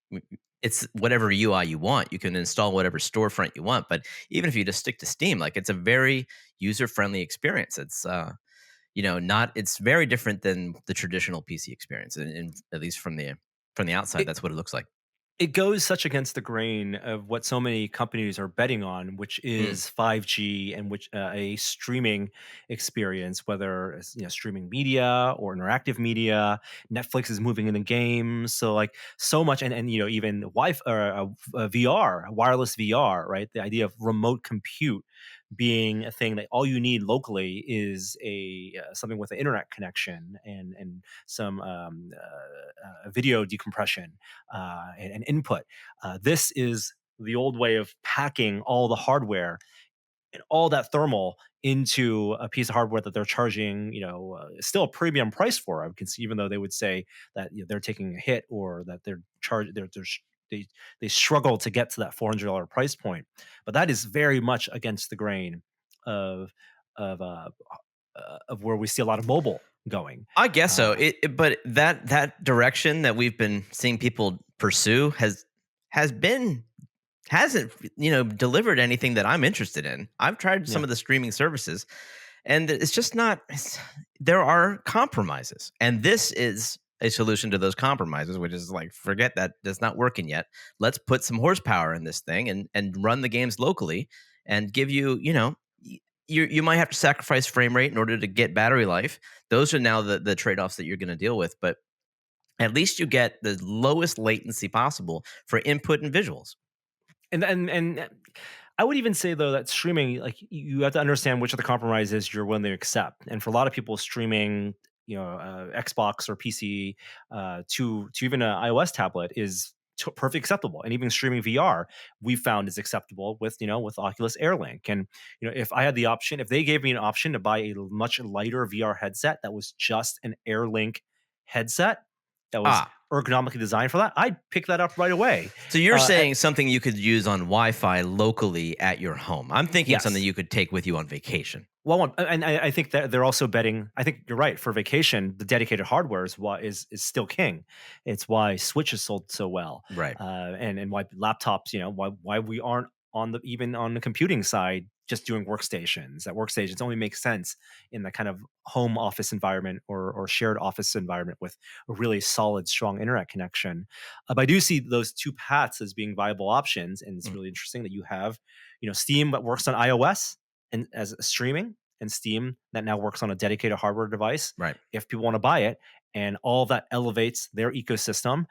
It's whatever UI you want. You can install whatever storefront you want. But even if you just stick to Steam, like it's a very user friendly experience. It's not. It's very different than the traditional PC experience, and at least from the outside, that's what it looks like. It goes such against the grain of what so many companies are betting on, which Mm. is 5G and which a streaming experience, whether it's streaming media or interactive media. Netflix is moving into games, so like so much, and even Wi-Fi or VR, wireless VR, right? The idea of remote compute being a thing that all you need locally is a something with an internet connection and some video decompression and input. This is the old way of packing all the hardware and all that thermal into a piece of hardware that they're charging, still a premium price for. I can see, even though they would say that they're taking a hit or that they struggle to get to that $400 price point, but that is very much against the grain of of uh, of where we see a lot of mobile going. I guess so. Uh, But that direction that we've been seeing people pursue has been hasn't delivered anything that I'm interested in. I've tried some yeah, of the streaming services, and it's just not. There are compromises, and this is a solution to those compromises, which is like forget that that's not working yet. Let's put some horsepower in this thing and run the games locally and give you you might have to sacrifice frame rate in order to get battery life. Those are now the trade-offs that you're going to deal with, but at least you get the lowest latency possible for input and visuals. and I would even say though that streaming, like you have to understand which of the compromises you're willing to accept. And for a lot of people, streaming, Xbox or PC to even an iOS tablet is perfectly acceptable. And even streaming VR, we found is acceptable with with Oculus Air Link. And if I had the option, if they gave me an option to buy a much lighter VR headset that was just an Air Link headset, that was Ah, ergonomically designed for that, I'd pick that up right away. so you're Uh, saying something you could use on Wi-Fi locally at your home. I'm thinking something yes. you could take with you on vacation. Well, and I think that they're also betting. I think you're right. For vacation, the dedicated hardware is still king. It's why Switch is sold so well, Right. and why laptops. Why we aren't on the even on the computing side just doing workstations. That workstations only make sense in the kind of home office environment or shared office environment with a really solid, strong internet connection. But I do see those two paths as being viable options, and it's Mm, really interesting that you have, Steam that works on iOS and as a streaming, and Steam that now works on a dedicated hardware device right. if people want to buy it. And all of that elevates their ecosystem.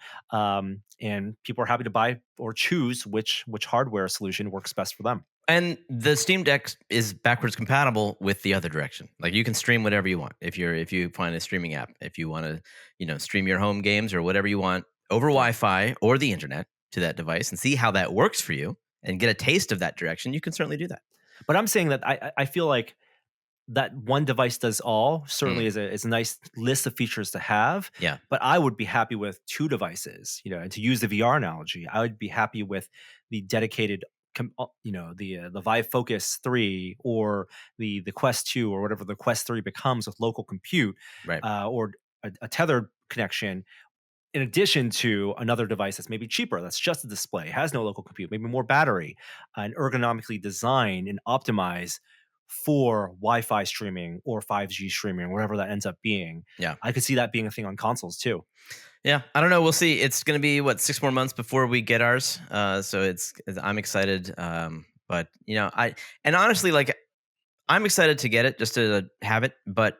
And people are happy to buy or choose which hardware solution works best for them. And the Steam Deck is backwards compatible with the other direction. Like you can stream whatever you want. If you find a streaming app, if you want to, stream your home games or whatever you want over Yeah. Wi-Fi or the internet to that device and see how that works for you and get a taste of that direction, you can certainly do that. But I'm saying that I feel like that one device does all certainly Mm, is a nice list of features to have. yeah, But I would be happy with two devices, and to use the VR analogy, I would be happy with the dedicated the Vive Focus 3 or the Quest 2 or whatever the Quest 3 becomes with local compute, right. or a tethered connection, in addition to another device that's maybe cheaper, that's just a display, has no local compute, maybe more battery, and ergonomically designed and optimized for Wi-Fi streaming or 5G streaming, whatever that ends up being. Yeah. I could see that being a thing on consoles too. Yeah, I don't know. We'll see. It's going to be what 6 more months before we get ours. So I'm excited. But I and honestly, like I'm excited to get it just to have it. But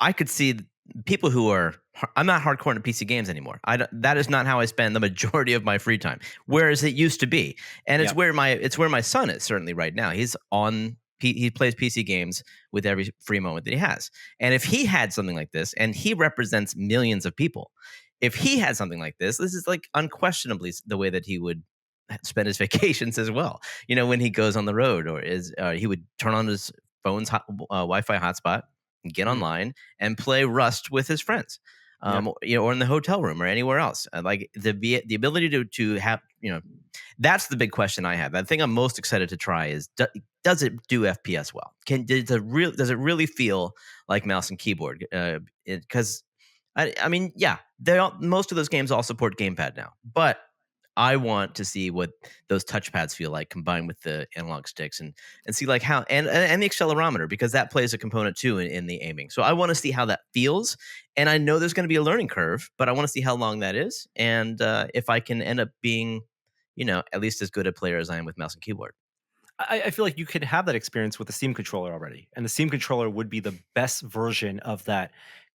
I could see people who are. I'm not hardcore into PC games anymore. That is not how I spend the majority of my free time. Whereas it used to be, and Yep. it's where my son is certainly right now. He's on. He plays PC games with every free moment that he has. And if he had something like this, and he represents millions of people, if he had something like this is like unquestionably the way that he would spend his vacations as well. When he goes on the road, or he would turn on his phone's Wi-Fi hotspot, get Mhm. online, and play Rust with his friends, Yep. or in the hotel room or anywhere else. Like the ability to have, that's the big question I have. The thing I'm most excited to try is does it do FPS well? Does it really feel like mouse and keyboard? Because I mean, yeah, most of those games all support gamepad now, but I want to see what those touchpads feel like combined with the analog sticks, and see like how and the accelerometer, because that plays a component too in the aiming. So I want to see how that feels, and I know there's going to be a learning curve, but I want to see how long that is, and if I can end up being, at least as good a player as I am with mouse and keyboard. I feel like you could have that experience with the Steam controller already, and the Steam controller would be the best version of that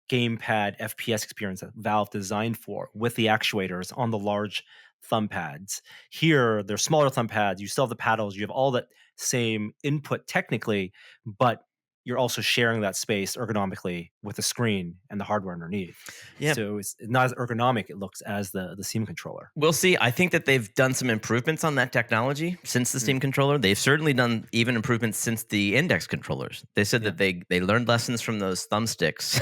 gamepad FPS experience that Valve designed for, with the actuators on the large thumb pads. Here, they're smaller thumb pads. You still have the paddles. You have all that same input technically, but you're also sharing that space ergonomically with the screen and the hardware underneath. Yeah, So it's not as ergonomic it looks as the Steam controller. we'll see. I think that they've done some improvements on that technology since the Mm, Steam controller. They've certainly done even improvements since the index controllers. They said yeah. that they learned lessons from those thumbsticks,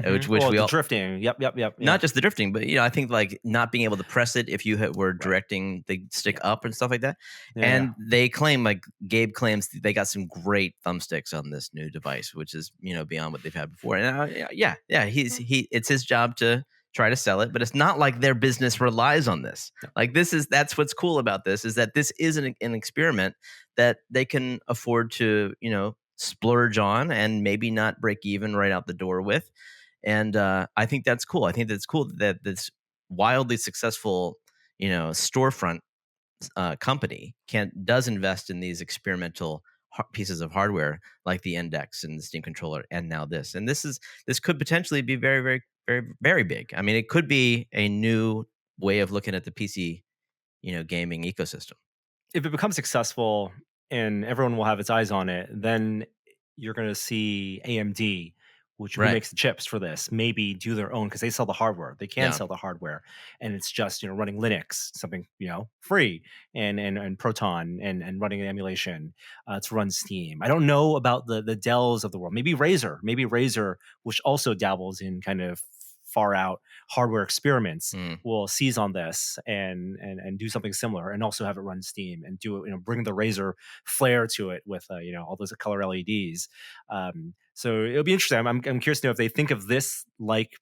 which Well, we the all, drifting. Yep. Yep. Yep. Yeah. not just the drifting, but I think like not being able to press it if you were Right. directing the stick Yeah. up and stuff like that. Yeah. Yeah. And they claim, like Gabe claims, they got some great thumbsticks on this new device, which is beyond what they've had before. And yeah, it's his job to try to sell it, but it's not like their business relies on this. No. Like that's what's cool about this, is that this is an experiment that they can afford to splurge on and maybe not break even right out the door with. And I think that's cool. I think that's cool that this wildly successful storefront company does invest in these experimental pieces of hardware like the index and the Steam controller, and now this could potentially be very, very, very, very big. I mean, it could be a new way of looking at the PC gaming ecosystem. If it becomes successful and everyone will have its eyes on it, then you're going to see AMD, which who Right. makes the chips for this, maybe do their own because they sell the hardware. They can Yeah. sell the hardware, and it's just running Linux, something free, and Proton, and running an emulation to run Steam. I don't know about the Dells of the world. Maybe Razer, which also dabbles in kind of far out hardware experiments Mm. will seize on this and do something similar, and also have it run Steam and do it, bring the Razer flair to it with all those color LEDs. So it'll be interesting. I'm curious to know if they think of this like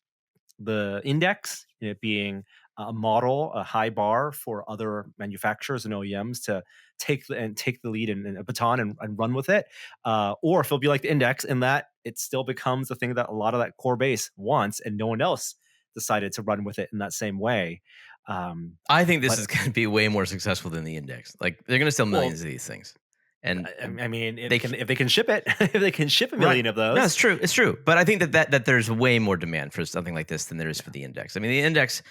the Index, it being a model, a high bar for other manufacturers and OEMs to take the lead and a baton and run with it, or if it'll be like the Index in that it still becomes the thing that a lot of that core base wants, and no one else decided to run with it in that same way. I think this But is going to be way more successful than the Index. Like they're going to sell well, millions of these things, and I mean, they if they can ship it, if they can ship a right. million of No, those, it's true. It's true. But I think that there's way more demand for something like this than there is for yeah, the Index. I mean, the Index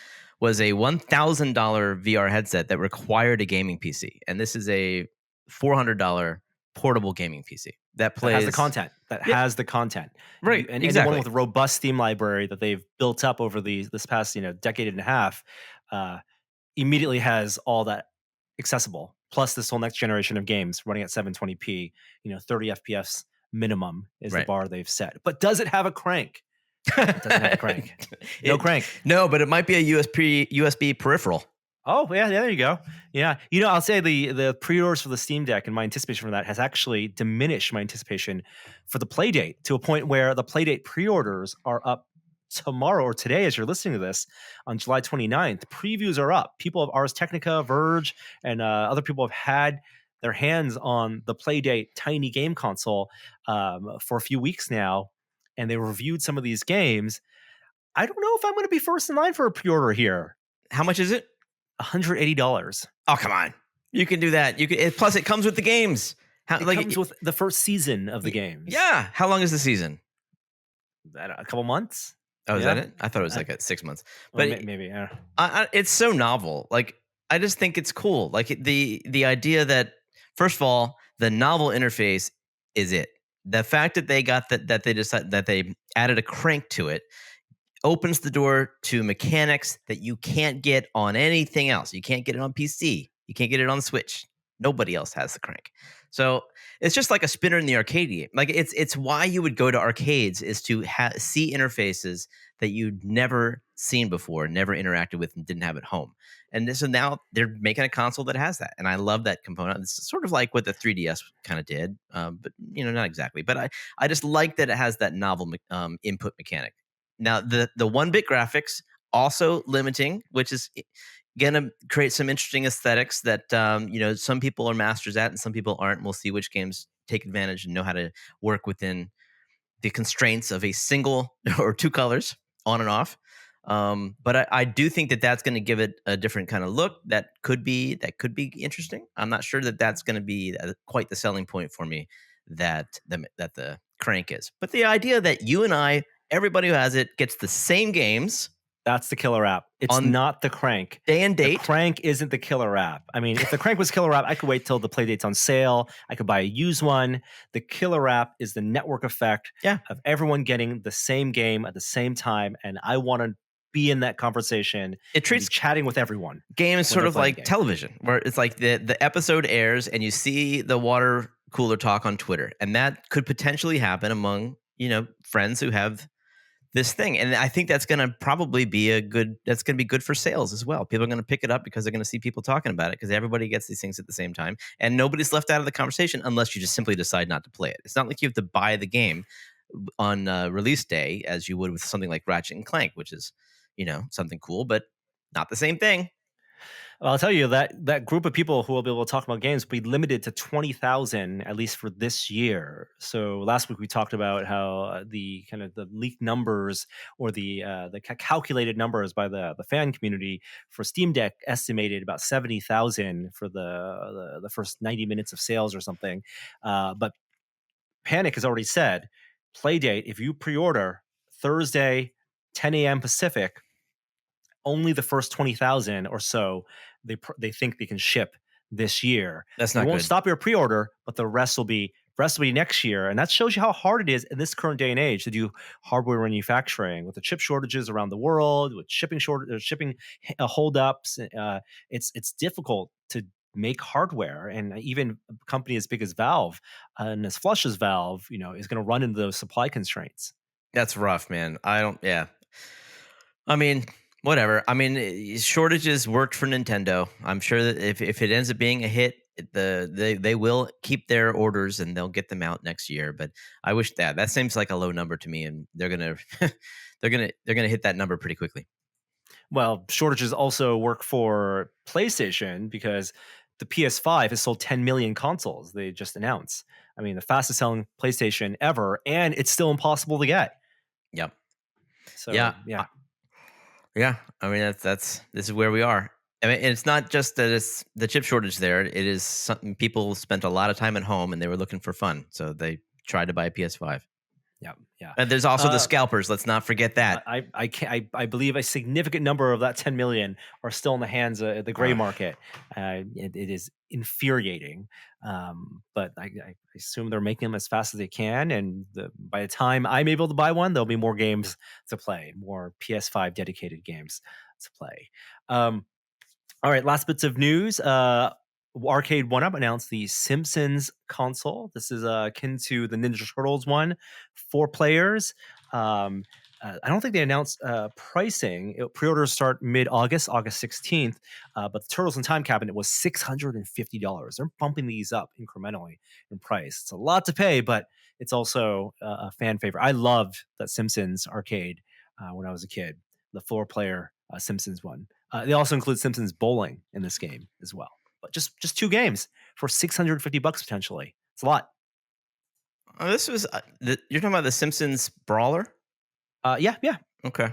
was a $1,000 VR headset that required a gaming PC, and this is a $400 portable gaming PC that that has the plays. content. That Yeah, has the content. right. And anyone Exactly. with a robust Steam library that they've built up over this past decade and a half, uh, immediately has all that accessible. Plus, this whole next generation of games running at 720p, 30 FPS minimum is the Right. bar they've set. But does it have a crank? It doesn't have a crank. No it crank. no, but it might be a USB peripheral. Oh yeah, there you go. Yeah, I'll say the pre-orders for the Steam Deck and my anticipation for that has actually diminished my anticipation for the Playdate to a point where the Playdate pre-orders are up tomorrow or today as you're listening to this on July 29th. Previews are up. People of Ars Technica, Verge, and other people have had their hands on the Playdate tiny game console for a few weeks now, and they reviewed some of these games. I don't know if I'm going to be first in line for a pre-order here. How much is it? $180. Oh, come on. You can do that. You can. Plus, it comes with the games. How, It like, comes with the first season of the games. yeah. How long is the season? A couple months. Oh, is that Yeah, it? I thought it was like at 6 months. or But maybe. Yeah. it's so novel. Like, I just think it's cool. Like the idea that, first of all, the novel interface is it. The fact that they got that they decided that they added a crank to it opens the door to mechanics that you can't get on anything else. You can't get it on PC. You can't get it on Switch. Nobody else has the crank. So it's just like a spinner in the arcade game. Like it's why you would go to arcades is to see interfaces that you'd never seen before, never interacted with, and didn't have at home. And so now they're making a console that has that, and I love that component. It's sort of like what the 3DS kind of did, but not exactly. But I just like that it has that novel input mechanic. Now, the 1-bit graphics also limiting, which is going to create some interesting aesthetics that some people are masters at and some people aren't. We'll see which games take advantage and know how to work within the constraints of a single or two colors on and off. But I do think that that's going to give it a different kind of look that could be interesting. I'm not sure that that's going to be quite the selling point for me that the crank is. But the idea that you and I, everybody who has it, gets the same games That's the killer app. It's on not the crank. day and The date. crank isn't the killer app. I mean, if the crank was killer app, I could wait till the Playdate's on sale. I could buy a used one. The killer app is the network effect Yeah. of everyone getting the same game at the same time, and I want to be in that conversation. It and treats be chatting with everyone. games sort they're of playing like the game. television, where it's like the episode airs and you see the water cooler talk on Twitter, and that could potentially happen among friends who have this thing. And I think that's going to probably be that's going to be good for sales as well. People are going to pick it up because they're going to see people talking about it because everybody gets these things at the same time and nobody's left out of the conversation unless you just simply decide not to play it. It's not like you have to buy the game on release day as you would with something like Ratchet and Clank, which is, something cool, but not the same thing. Well, I'll tell you that group of people who will be able to talk about games will be limited to 20,000 at least for this year. So last week we talked about how the kind of the leaked numbers or the calculated numbers by the fan community for Steam Deck estimated about 70,000 for the first 90 minutes of sales or something. But Panic has already said, Playdate, if you pre-order Thursday 10 a.m. Pacific, only the first 20,000 or so they think they can ship this year. That's They not won't good. stop your pre-order, but the rest will be next year, and that shows you how hard it is in this current day and age to do hardware manufacturing with the chip shortages around the world, with shipping holdups. It's difficult to make hardware, and even a company as big as Valve and as flush as Valve, is going to run into those supply constraints. That's rough, man. I don't. Yeah. I mean, whatever. I mean, shortages worked for Nintendo. I'm sure that if it ends up being a hit, they will keep their orders and they'll get them out next year. But I wish that seems like a low number to me, and they're gonna they're gonna hit that number pretty quickly. Well, shortages also work for PlayStation because the PS5 has sold 10 million consoles. They just announced. I mean, the fastest selling PlayStation ever, and it's still impossible to get. Yep. Yeah. So yeah, Yeah. I mean, this is where we are. I mean, and it's not just that it's the chip shortage there. It is something people spent a lot of time at home and they were looking for fun, so they tried to buy a PS5. yeah, yeah. And there's also the Uh, scalpers. Let's not forget that. I believe a significant number of that 10 million are still in the hands of the gray Uh, market. It is infuriating, but I assume they're making them as fast as they can. And by the time I'm able to buy one, there'll be more games to play, more PS5 dedicated games to play. Um, all right, last bits of news. Arcade One Up announced the Simpsons console. This is akin to the Ninja Turtles one, 4 players. Um, I don't think they announced pricing. Pre-orders start mid-August, August 16th. But the Turtles in Time cabinet was $650. They're bumping these up incrementally in price. It's a lot to pay, but it's also a fan favorite. I loved that Simpsons arcade when I was a kid, the 4-player Simpsons one. They also include Simpsons bowling in this game as well. But just 2 games for $650 potentially. It's a lot. this was you're talking about the Simpsons brawler. Yeah, yeah, Okay.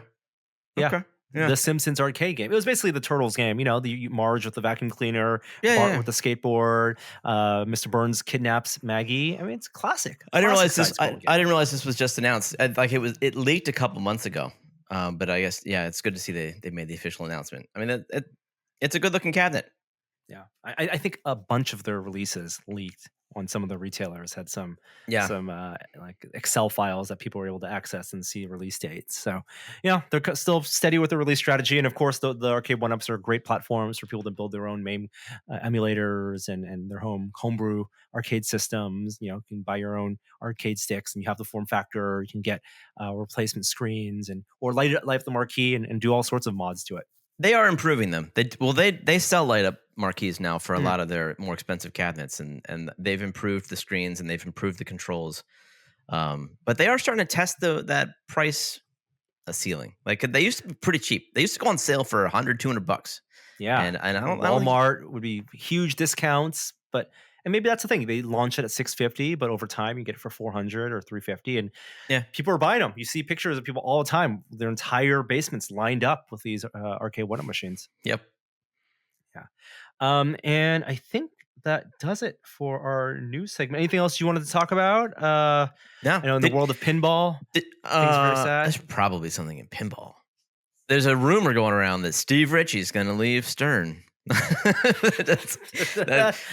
yeah. Okay. Yeah. The Simpsons arcade game. It was basically the Turtles game. You know, Marge with the vacuum cleaner, Yeah. Bart Yeah. with the skateboard, Mr. Burns kidnaps Maggie. I mean, it's classic. I didn't Classic realize this. side scrolling game. I didn't realize this was just announced. Like it leaked a couple months ago. But I guess yeah, it's good to see they made the official announcement. I mean, it's a good looking cabinet. Yeah, I think a bunch of their releases leaked on some of the retailers had Yeah. some like Excel files that people were able to access and see release dates. So yeah, they're still steady with the release strategy, and of course the arcade one ups are great platforms for people to build their own MAME emulators and their homebrew arcade systems. You know, you can buy your own arcade sticks, and you have the form factor. You can get replacement screens and or light up the marquee and do all sorts of mods to it. They are improving them. They sell light up marquees now for a lot of their more expensive cabinets, and they've improved the screens and they've improved the controls. But they are starting to test that price ceiling. Like they used to be pretty cheap. They used to go on sale for 100, $200. Yeah, And I don't think, Walmart would be huge discounts, but and maybe that's the thing. They launch it at 650, but over time you get it for 400 or 350, and yeah. people are buying them. You see pictures of people all the time, their entire basements lined up with these arcade one-up machines. Yep. Yeah, and I think that does it for our news segment. Anything else you wanted to talk about? Yeah. I know in the world of pinball, things are very There's sad. probably something in pinball. There's a rumor going around that Steve Ritchie's going to leave Stern. That's,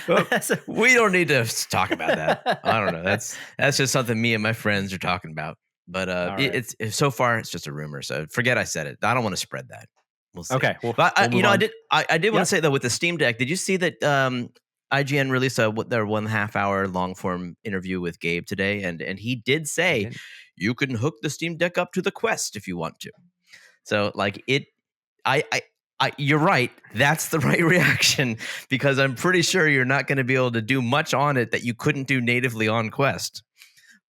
well, we don't need to talk about that. I don't know. That's just something me and my friends are talking about. But All right. it's so far it's just a rumor. So forget I said it. I don't want to spread that. We'll see. Okay, well, But we'll move I on. did want Yeah, to say though with the Steam Deck, did you see that IGN released their 1.5 hour long form interview with Gabe today, and he did I say didn't. you can hook the Steam Deck up to the Quest if you want to. So like you're right. That's the right reaction because I'm pretty sure you're not going to be able to do much on it that you couldn't do natively on Quest.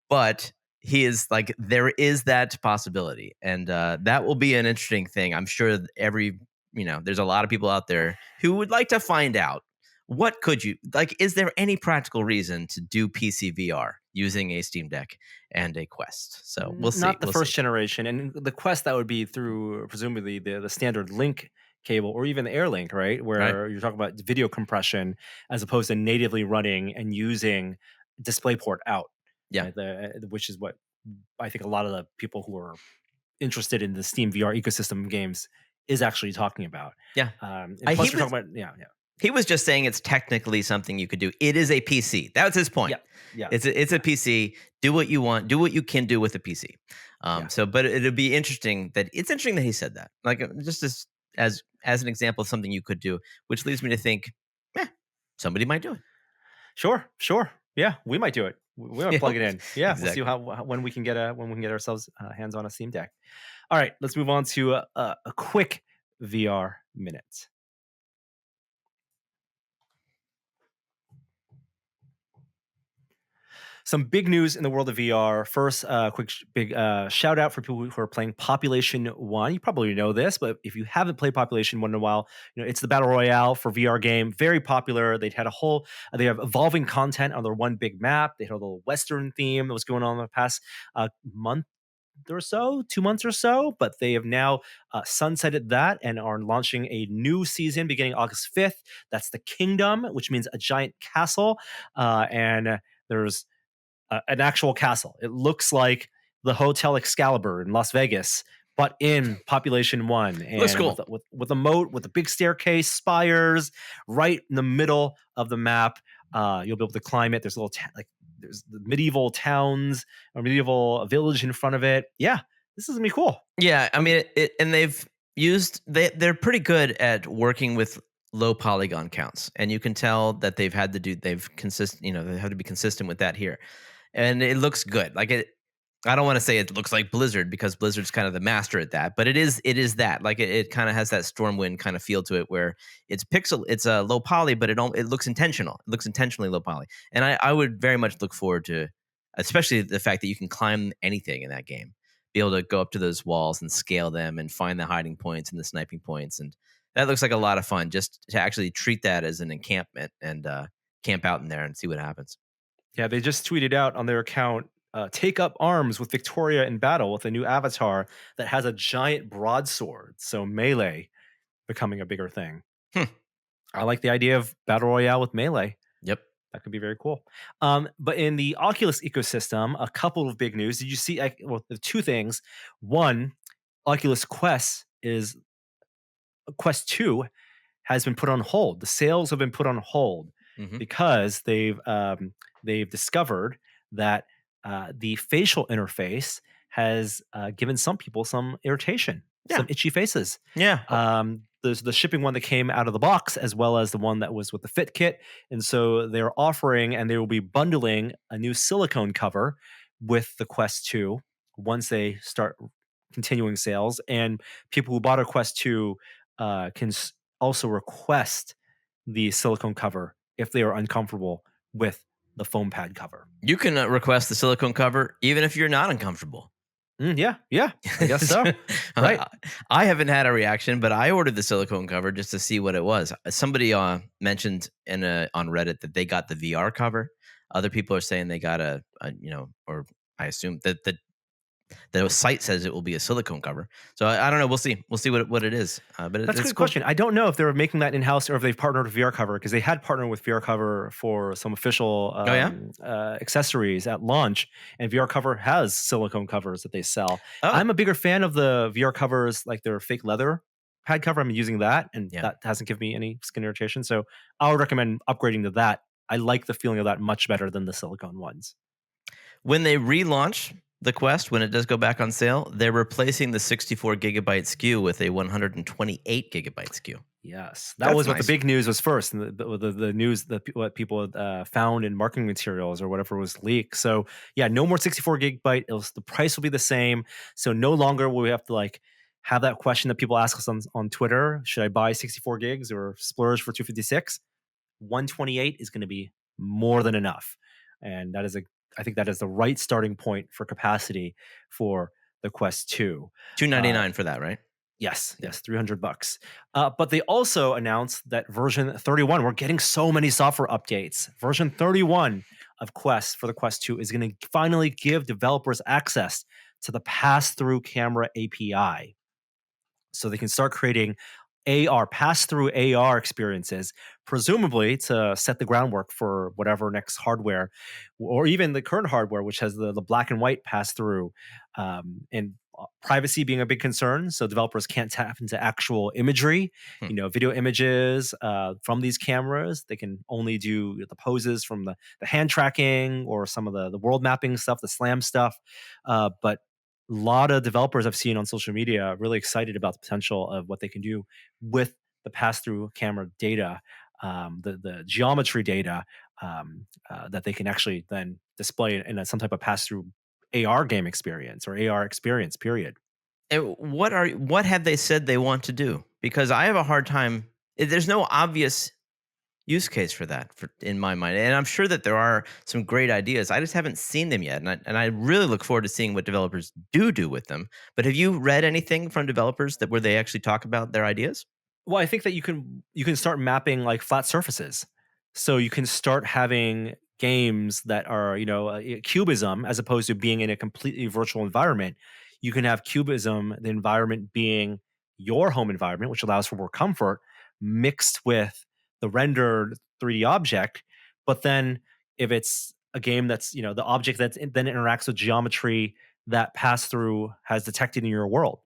But he is like, there is that possibility, and that will be an interesting thing. I'm sure there's a lot of people out there who would like to find out what could you like. Is there any practical reason to do PC VR using a Steam Deck and a Quest? So we'll see. Not the first generation, and the Quest that would be through presumably the standard link cable or even the AirLink, right? Right? Where you're talking about video compression as opposed to natively running and using DisplayPort out, Yeah. right? Which is what I think a lot of the people who are interested in the Steam VR ecosystem of games is actually talking about. Yeah. And I, plus, he you're was talking about yeah. He was just saying it's technically something you could do. It is a PC. That was his point. Yeah, yeah, It's a PC. Do what you want. Do what you can do with a PC. yeah. But it'd be interesting that he said that. Like just as an example of something you could do, which leads me to think, somebody might do it. Sure. Yeah, we might do it. We might Yeah, plug it in. Yeah, we'll see exactly. when we can get ourselves hands on a Steam Deck. All right, let's move on to a quick VR minute. Some big news in the world of VR. First, quick big shout out for people who are playing Population One. You probably know this, but if you haven't played Population One in a while, it's the battle royale for VR game. Very popular. They'd had a whole. They have evolving content on their one big map. They had a little Western theme that was going on in the past month or so, 2 months or so, but they have now sunsetted that and are launching a new season beginning August 5th. That's the Kingdom, which means a giant castle. And there's an actual castle. It looks like the Hotel Excalibur in Las Vegas, but in Population One, Looks and with cool. a, with a moat, with a big staircase, spires, right in the middle of the map. You'll be able to climb it. There's a little there's the medieval towns or medieval village in front of it. Yeah, this is gonna be cool. Yeah, I mean, and they're pretty good at working with low polygon counts, and you can tell that they have to be consistent with that here, and it looks good. Like it, I don't want to say it looks like Blizzard because Blizzard's kind of the master at that, but it is that. Like it kind of has that Stormwind kind of feel to it, where it's a low poly, but it looks intentional. It looks intentionally low poly, and I would very much look forward to, especially the fact that you can climb anything in that game, be able to go up to those walls and scale them and find the hiding points and the sniping points, and that looks like a lot of fun. Just to actually treat that as an encampment and camp out in there and see what happens. Yeah, they just tweeted out on their account, take up arms with Victoria in battle with a new avatar that has a giant broadsword. So melee becoming a bigger thing. Hmm. I like the idea of battle royale with melee. Yep. That could be very cool. But in the Oculus ecosystem, a couple of big news. Did you see? Well, the two things. One, Oculus Quest 2 has been put on hold. The sales have been put on hold Hmm. because they've discovered that the facial interface has given some people some irritation, Yeah. some itchy faces. Yeah. There's the shipping one that came out of the box, as well as the one that was with the Fit Kit, and so they're offering and they will be bundling a new silicone cover with the Quest 2 once they start continuing sales. And people who bought a Quest 2 can also request the silicone cover if they are uncomfortable with the foam pad cover. You can request the silicone cover even if you're not uncomfortable. Yeah, I guess so. Right. I haven't had a reaction, but I ordered the silicone cover just to see what it was. Somebody mentioned on Reddit that they got the VR cover. Other people are saying they got or I assume that the site says it will be a silicone cover. So I don't know. We'll see. We'll see what it is. But That's a it's good cool. question. I don't know if they're making that in house or if they've partnered with VR Cover, because they had partnered with VR Cover for some official Oh yeah. accessories at launch, and VR Cover has silicone covers that they sell. Oh I'm a bigger fan of the VR covers, like their fake leather pad cover. I'm using that, and yeah. that hasn't given me any skin irritation. So I would recommend upgrading to that. I like the feeling of that much better than the silicone ones. When they relaunch the Quest, when it does go back on sale, they're replacing the 64 gigabyte SKU with a 128 gigabyte SKU. Yes, that That's was what the nice. big news was first, and the news that what people had, found in marketing materials or whatever was leaked. So yeah, no more 64 gigabyte. The price will be the same. So no longer will we have to have that question that people ask us on Twitter: should I buy 64 gigs or splurge for 256? 128 is going to be more than enough, and I think that is the right starting point for capacity for the Quest 2. Uh, $299 for that, right? Yes, $300. But they also announced that version 31, we're getting so many software updates. Version 31 of Quest for the Quest 2 is going to finally give developers access to the pass-through camera API. So they can start creating pass-through AR experiences, presumably to set the groundwork for whatever next hardware, or even the current hardware, which has the black and white pass-through, and privacy being a big concern. So developers can't tap into actual imagery, Hmm. video images from these cameras. They can only do the poses from the hand tracking or some of the world mapping stuff, the SLAM stuff. But a lot of developers I've seen on social media are really excited about the potential of what they can do with the pass-through camera data, the geometry data, that they can actually then display in some type of pass-through AR game experience or AR experience. Period. And what have they said they want to do? Because I have a hard time. There's no obvious use case for that in my mind, and I'm sure that there are some great ideas. I just haven't seen them yet, and I really look forward to seeing what developers do with them. But have you read anything from developers that where they actually talk about their ideas? Well, I think that you can start mapping like flat surfaces. So you can start having games that are, cubism as opposed to being in a completely virtual environment. You can have cubism, the environment being your home environment, which allows for more comfort, mixed with the rendered 3D object. But then if it's a game that's, the object then interacts with geometry that pass through has detected in your world.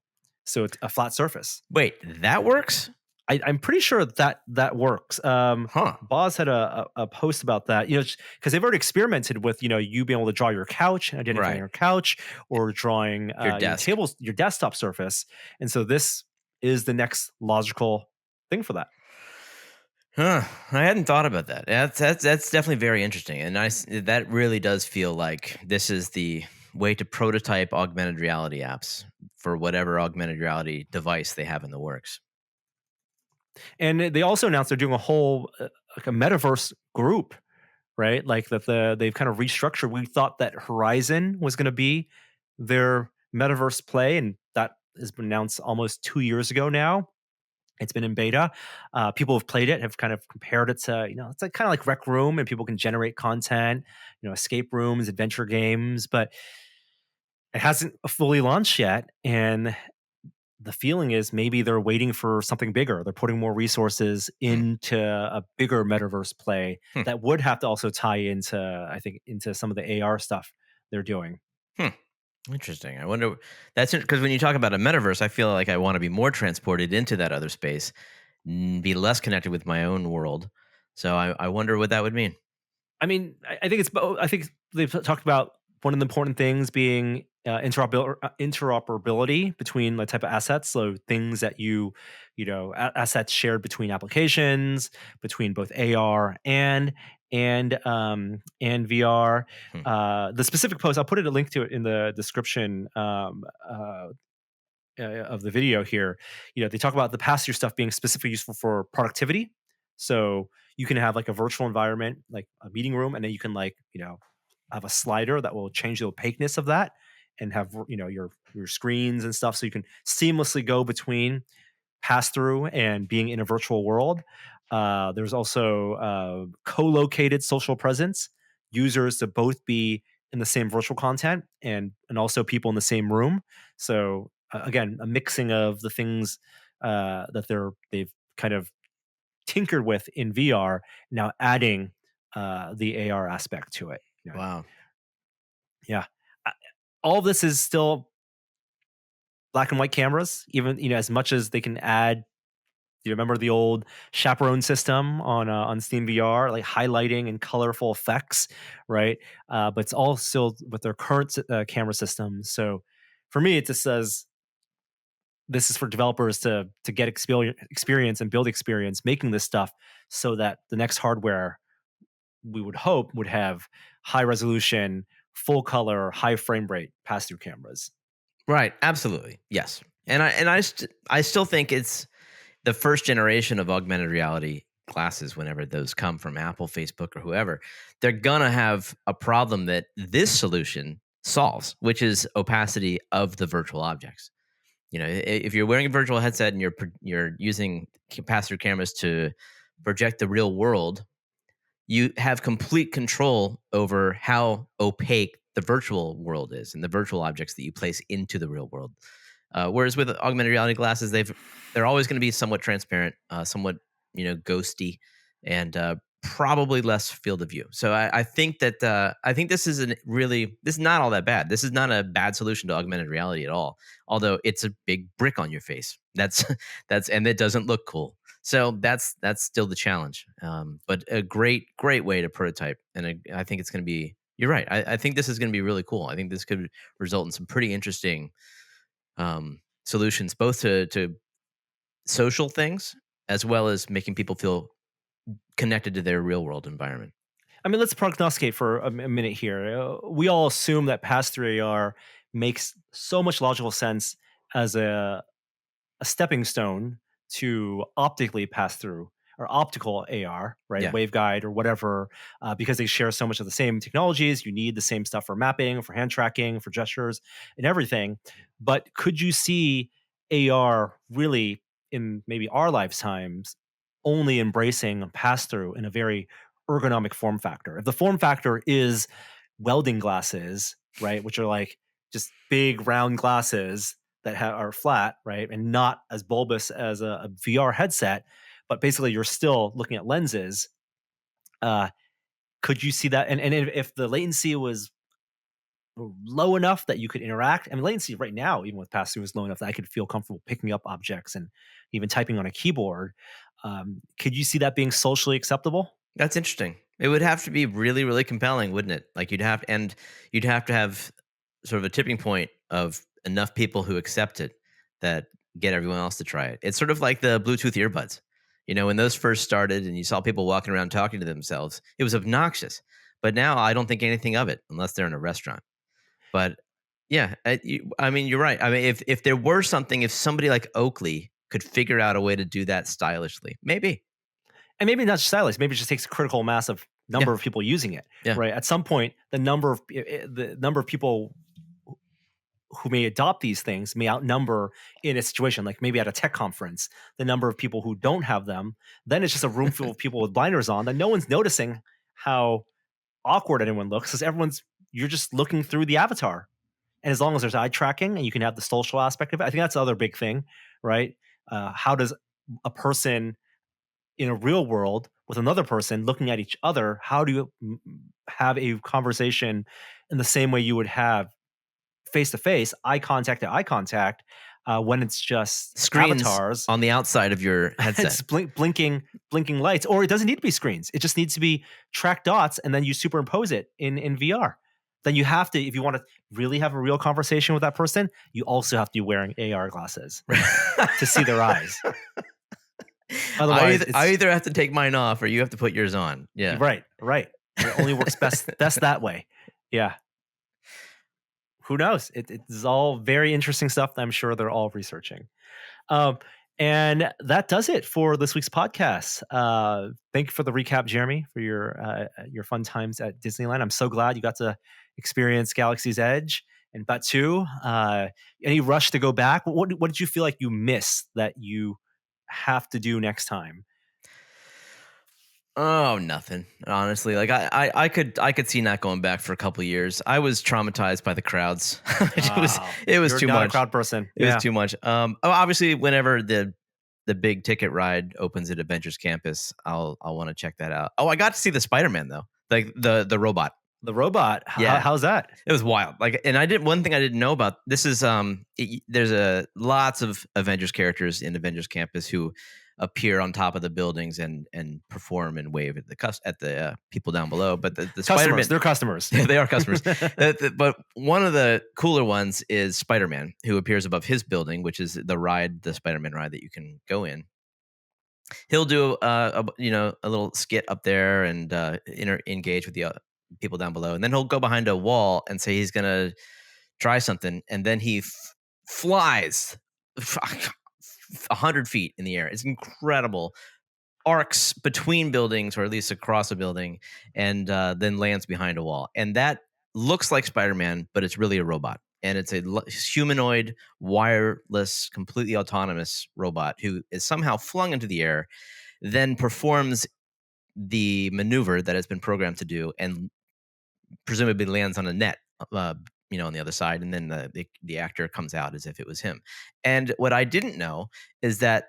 So it's a flat surface. Wait, that works? I'm pretty sure that works. Huh? Boz had a post about that, because they've already experimented with, you being able to draw your couch and identifying Right. your couch, or drawing Your your desk. tables, your desktop surface, and so this is the next logical thing for that. Huh? I hadn't thought about that. That's definitely very interesting, and that really does feel like this is the way to prototype augmented reality apps for whatever augmented reality device they have in the works. And they also announced they're doing a whole like a metaverse group, right? Like they've kind of restructured. We thought that Horizon was going to be their metaverse play, and that has been announced almost 2 years ago now. It's been in beta. People have played it, have kind of compared it to, it's like kind of like Rec Room, and people can generate content, escape rooms, adventure games, but it hasn't fully launched yet. And the feeling is maybe they're waiting for something bigger. They're putting more resources Hmm. into a bigger metaverse play Hmm. that would have to also tie into, I think, into some of the AR stuff they're doing. Hmm. Interesting. I wonder. That's because when you talk about a metaverse, I feel like I want to be more transported into that other space, be less connected with my own world. So I wonder what that would mean. I mean, I think I think they've talked about one of the important things being interoperability between the type of assets. So things that assets shared between applications, between both AR and VR. Hmm. The specific post, I'll put a link to it in the description of the video here. They talk about the pass-through stuff being specifically useful for productivity. So you can have like a virtual environment, like a meeting room, and then you can have a slider that will change the opaqueness of that, and have your screens and stuff, so you can seamlessly go between pass through and being in a virtual world. There's also co-located social presence, users to both be in the same virtual content and also people in the same room. So again, a mixing of the things that they've kind of tinkered with in VR, now adding the AR aspect to it. Wow. Yeah. Uh, All of this is still black and white cameras, even as much as they can add. Do you remember the old chaperone system on Steam VR, like highlighting and colorful effects, right? But it's all still with their current camera systems. So for me, it just says this is for developers to get experience and build experience making this stuff, so that the next hardware we would hope would have high resolution, full color, high frame rate pass through cameras. Right. Absolutely. Yes. And I still think it's the first generation of augmented reality glasses, whenever those come from Apple, Facebook, or whoever, they're gonna have a problem that this solution solves, which is opacity of the virtual objects. If you're wearing a virtual headset and you're using pass-through cameras to project the real world, you have complete control over how opaque the virtual world is and the virtual objects that you place into the real world. Whereas with augmented reality glasses, they're always going to be somewhat transparent, somewhat ghosty, and probably less field of view. So I think that I think this is not all that bad. This is not a bad solution to augmented reality at all. Although it's a big brick on your face. That's and it doesn't look cool. So that's still the challenge. But a great way to prototype, and I think it's going to be. You're right. I think this is going to be really cool. I think this could result in some pretty interesting solutions, both to social things as well as making people feel connected to their real world environment. I mean, let's prognosticate for a minute here. We all assume that pass through AR makes so much logical sense as a stepping stone to optically pass through or optical AR, right? Yeah. Waveguide or whatever, because they share so much of the same technologies. You need the same stuff for mapping, for hand tracking, for gestures, and everything. But could you see AR really in maybe our lifetimes only embracing pass through in a very ergonomic form factor? If the form factor is welding glasses, right, which are like just big round glasses that are flat, right, and not as bulbous as a VR headset, but basically you're still looking at lenses. Uh, could you see that? And if the latency was low enough that you could interact, I mean, latency right now, even with pass through, is low enough that I could feel comfortable picking up objects and even typing on a keyboard. Could you see that being socially acceptable? That's interesting. It would have to be really, really compelling, wouldn't it? Like you'd have to have sort of a tipping point of enough people who accept it that get everyone else to try it. It's sort of like the Bluetooth earbuds. You know, when those first started and you saw people walking around talking to themselves, it was obnoxious. But now I don't think anything of it unless they're in a restaurant. But yeah, I mean, you're right. I mean, if there were something, if somebody like Oakley could figure out a way to do that stylishly, maybe. And maybe not stylist, maybe it just takes a critical mass of Yeah, number of people using it, yeah. right? At some point, the number of people who may adopt these things may outnumber in a situation like maybe at a tech conference the number of people who don't have them. Then it's just a room full of people with blinders on that no one's noticing how awkward anyone looks because everyone's you're just looking through the avatar. And as long as there's eye tracking and you can have the social aspect of it, I think that's the other big thing, right? How does a person in a real world with another person looking at each other, how do you have a conversation in the same way you would have face to face, eye contact to eye contact, when it's just Screens avatars on the outside of your and headset. it's blinking lights, or it doesn't need to be screens. It just needs to be track dots, and then you superimpose it in VR. Then you have to, if you want to really have a real conversation with that person, you also have to be wearing AR glasses to see their eyes. Otherwise, I it's either have to take mine off or you have to put yours on. Yeah. right, right. It only works best that way. Yeah. Who knows? It's all very interesting stuff that I'm sure they're all researching. Um, and that does it for this week's podcast. Thank you for the recap, Jeremy, for your fun times at Disneyland. I'm so glad you got to experience Galaxy's Edge and Batu. Any rush to go back? What did you feel like you missed that you have to do next time? Oh, nothing. Honestly, like I could see not going back for a couple years. I was traumatized by the crowds. Wow, it was you're too not a much. crowd person. It was Yeah. too much. Obviously, whenever the big ticket ride opens at Adventures Campus, I'll want to check that out. Oh, I got to see the Spider-Man though, like the robot. The robot. Yeah, How's that? it was wild. Like, and I did one thing I didn't know about this is there's a lots of Avengers characters in Avengers Campus who appear on top of the buildings and perform and wave at the people down below. But the Customers. Spider-Man, They're customers. they are customers. But one of the cooler ones is Spider-Man, who appears above his building, which is the Spider-Man ride that you can go in. He'll do a little skit up there and engage with the people down below, and then he'll go behind a wall and say he's gonna try something, and then he flies 100 feet in the air. It's incredible. Arcs between buildings, or at least across a building, and then lands behind a wall. And that looks like Spider-Man, but it's really a robot. And it's a humanoid, wireless, completely autonomous robot who is somehow flung into the air, then performs the maneuver that has been programmed to do, and presumably lands on a net, on the other side, and then the actor comes out as if it was him. And what I didn't know is that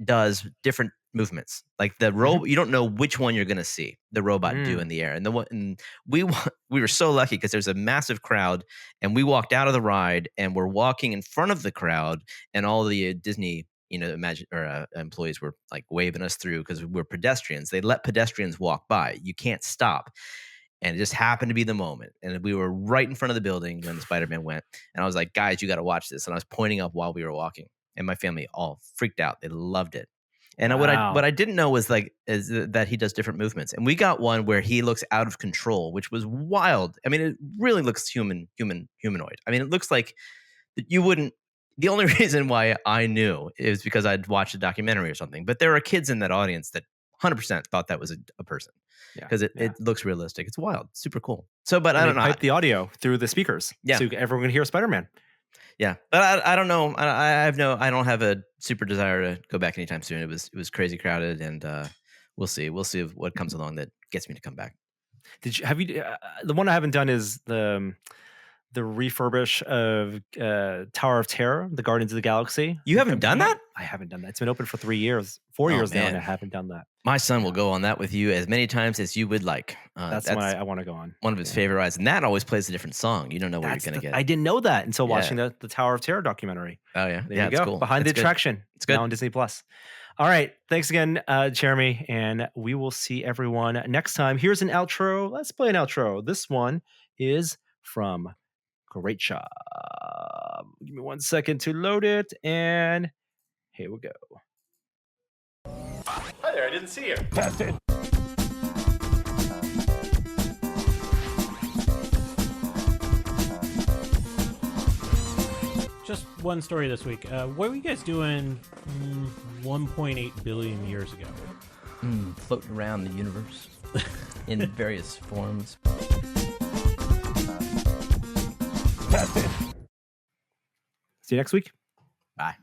does different movements. Like the Mhm. you don't know which one you're going to see the robot do in Mm. the air. And we we were so lucky because there's a massive crowd, and we walked out of the ride, and we're walking in front of the crowd, and all the Disney employees were like waving us through because we're pedestrians. They let pedestrians walk by. You can't stop. And it just happened to be the moment. And we were right in front of the building when the Spider-Man went. And I was like, guys, you got to watch this. And I was pointing up while we were walking. And my family all freaked out. They loved it. And what Wow. I didn't know was that he does different movements. And we got one where he looks out of control, which was wild. I mean, it really looks humanoid. I mean, it looks like you wouldn't The only reason why I knew is because I'd watched a documentary or something. But there are kids in that audience that 100% thought that was a person Yeah, because yeah. it looks realistic. It's wild, super cool. So, but And I they don't know. pipe the audio through the speakers, Yeah. so everyone can hear Spider-Man. Yeah, but I don't know. I don't have a super desire to go back anytime soon. It was crazy crowded, and we'll see. We'll see what comes along that gets me to come back. Have you? The one I haven't done is the refurbish of Tower of Terror, the Guardians of the Galaxy. You haven't done that? I haven't done that. It's been open for 3 years, 4 years now, man. and I haven't done that. My son will go on that with you as many times as you would like. That's what I want to go on. One of his favorite rides, and that always plays a different song. You don't know what you're going to get. I didn't know that until watching the Tower of Terror documentary. Oh yeah, There you go. Cool. Behind the good. Attraction. It's good. Now on Disney Plus. All right. Thanks again, Jeremy. And we will see everyone next time. Here's an outro. Let's play an outro. This one is from Great Job. Give me 1 second to load it. And here we go. Hi there. I didn't see you. Test it. Just one story this week. What were you guys doing 1.8 billion years ago? Floating around the universe in various forms. See you next week. Bye.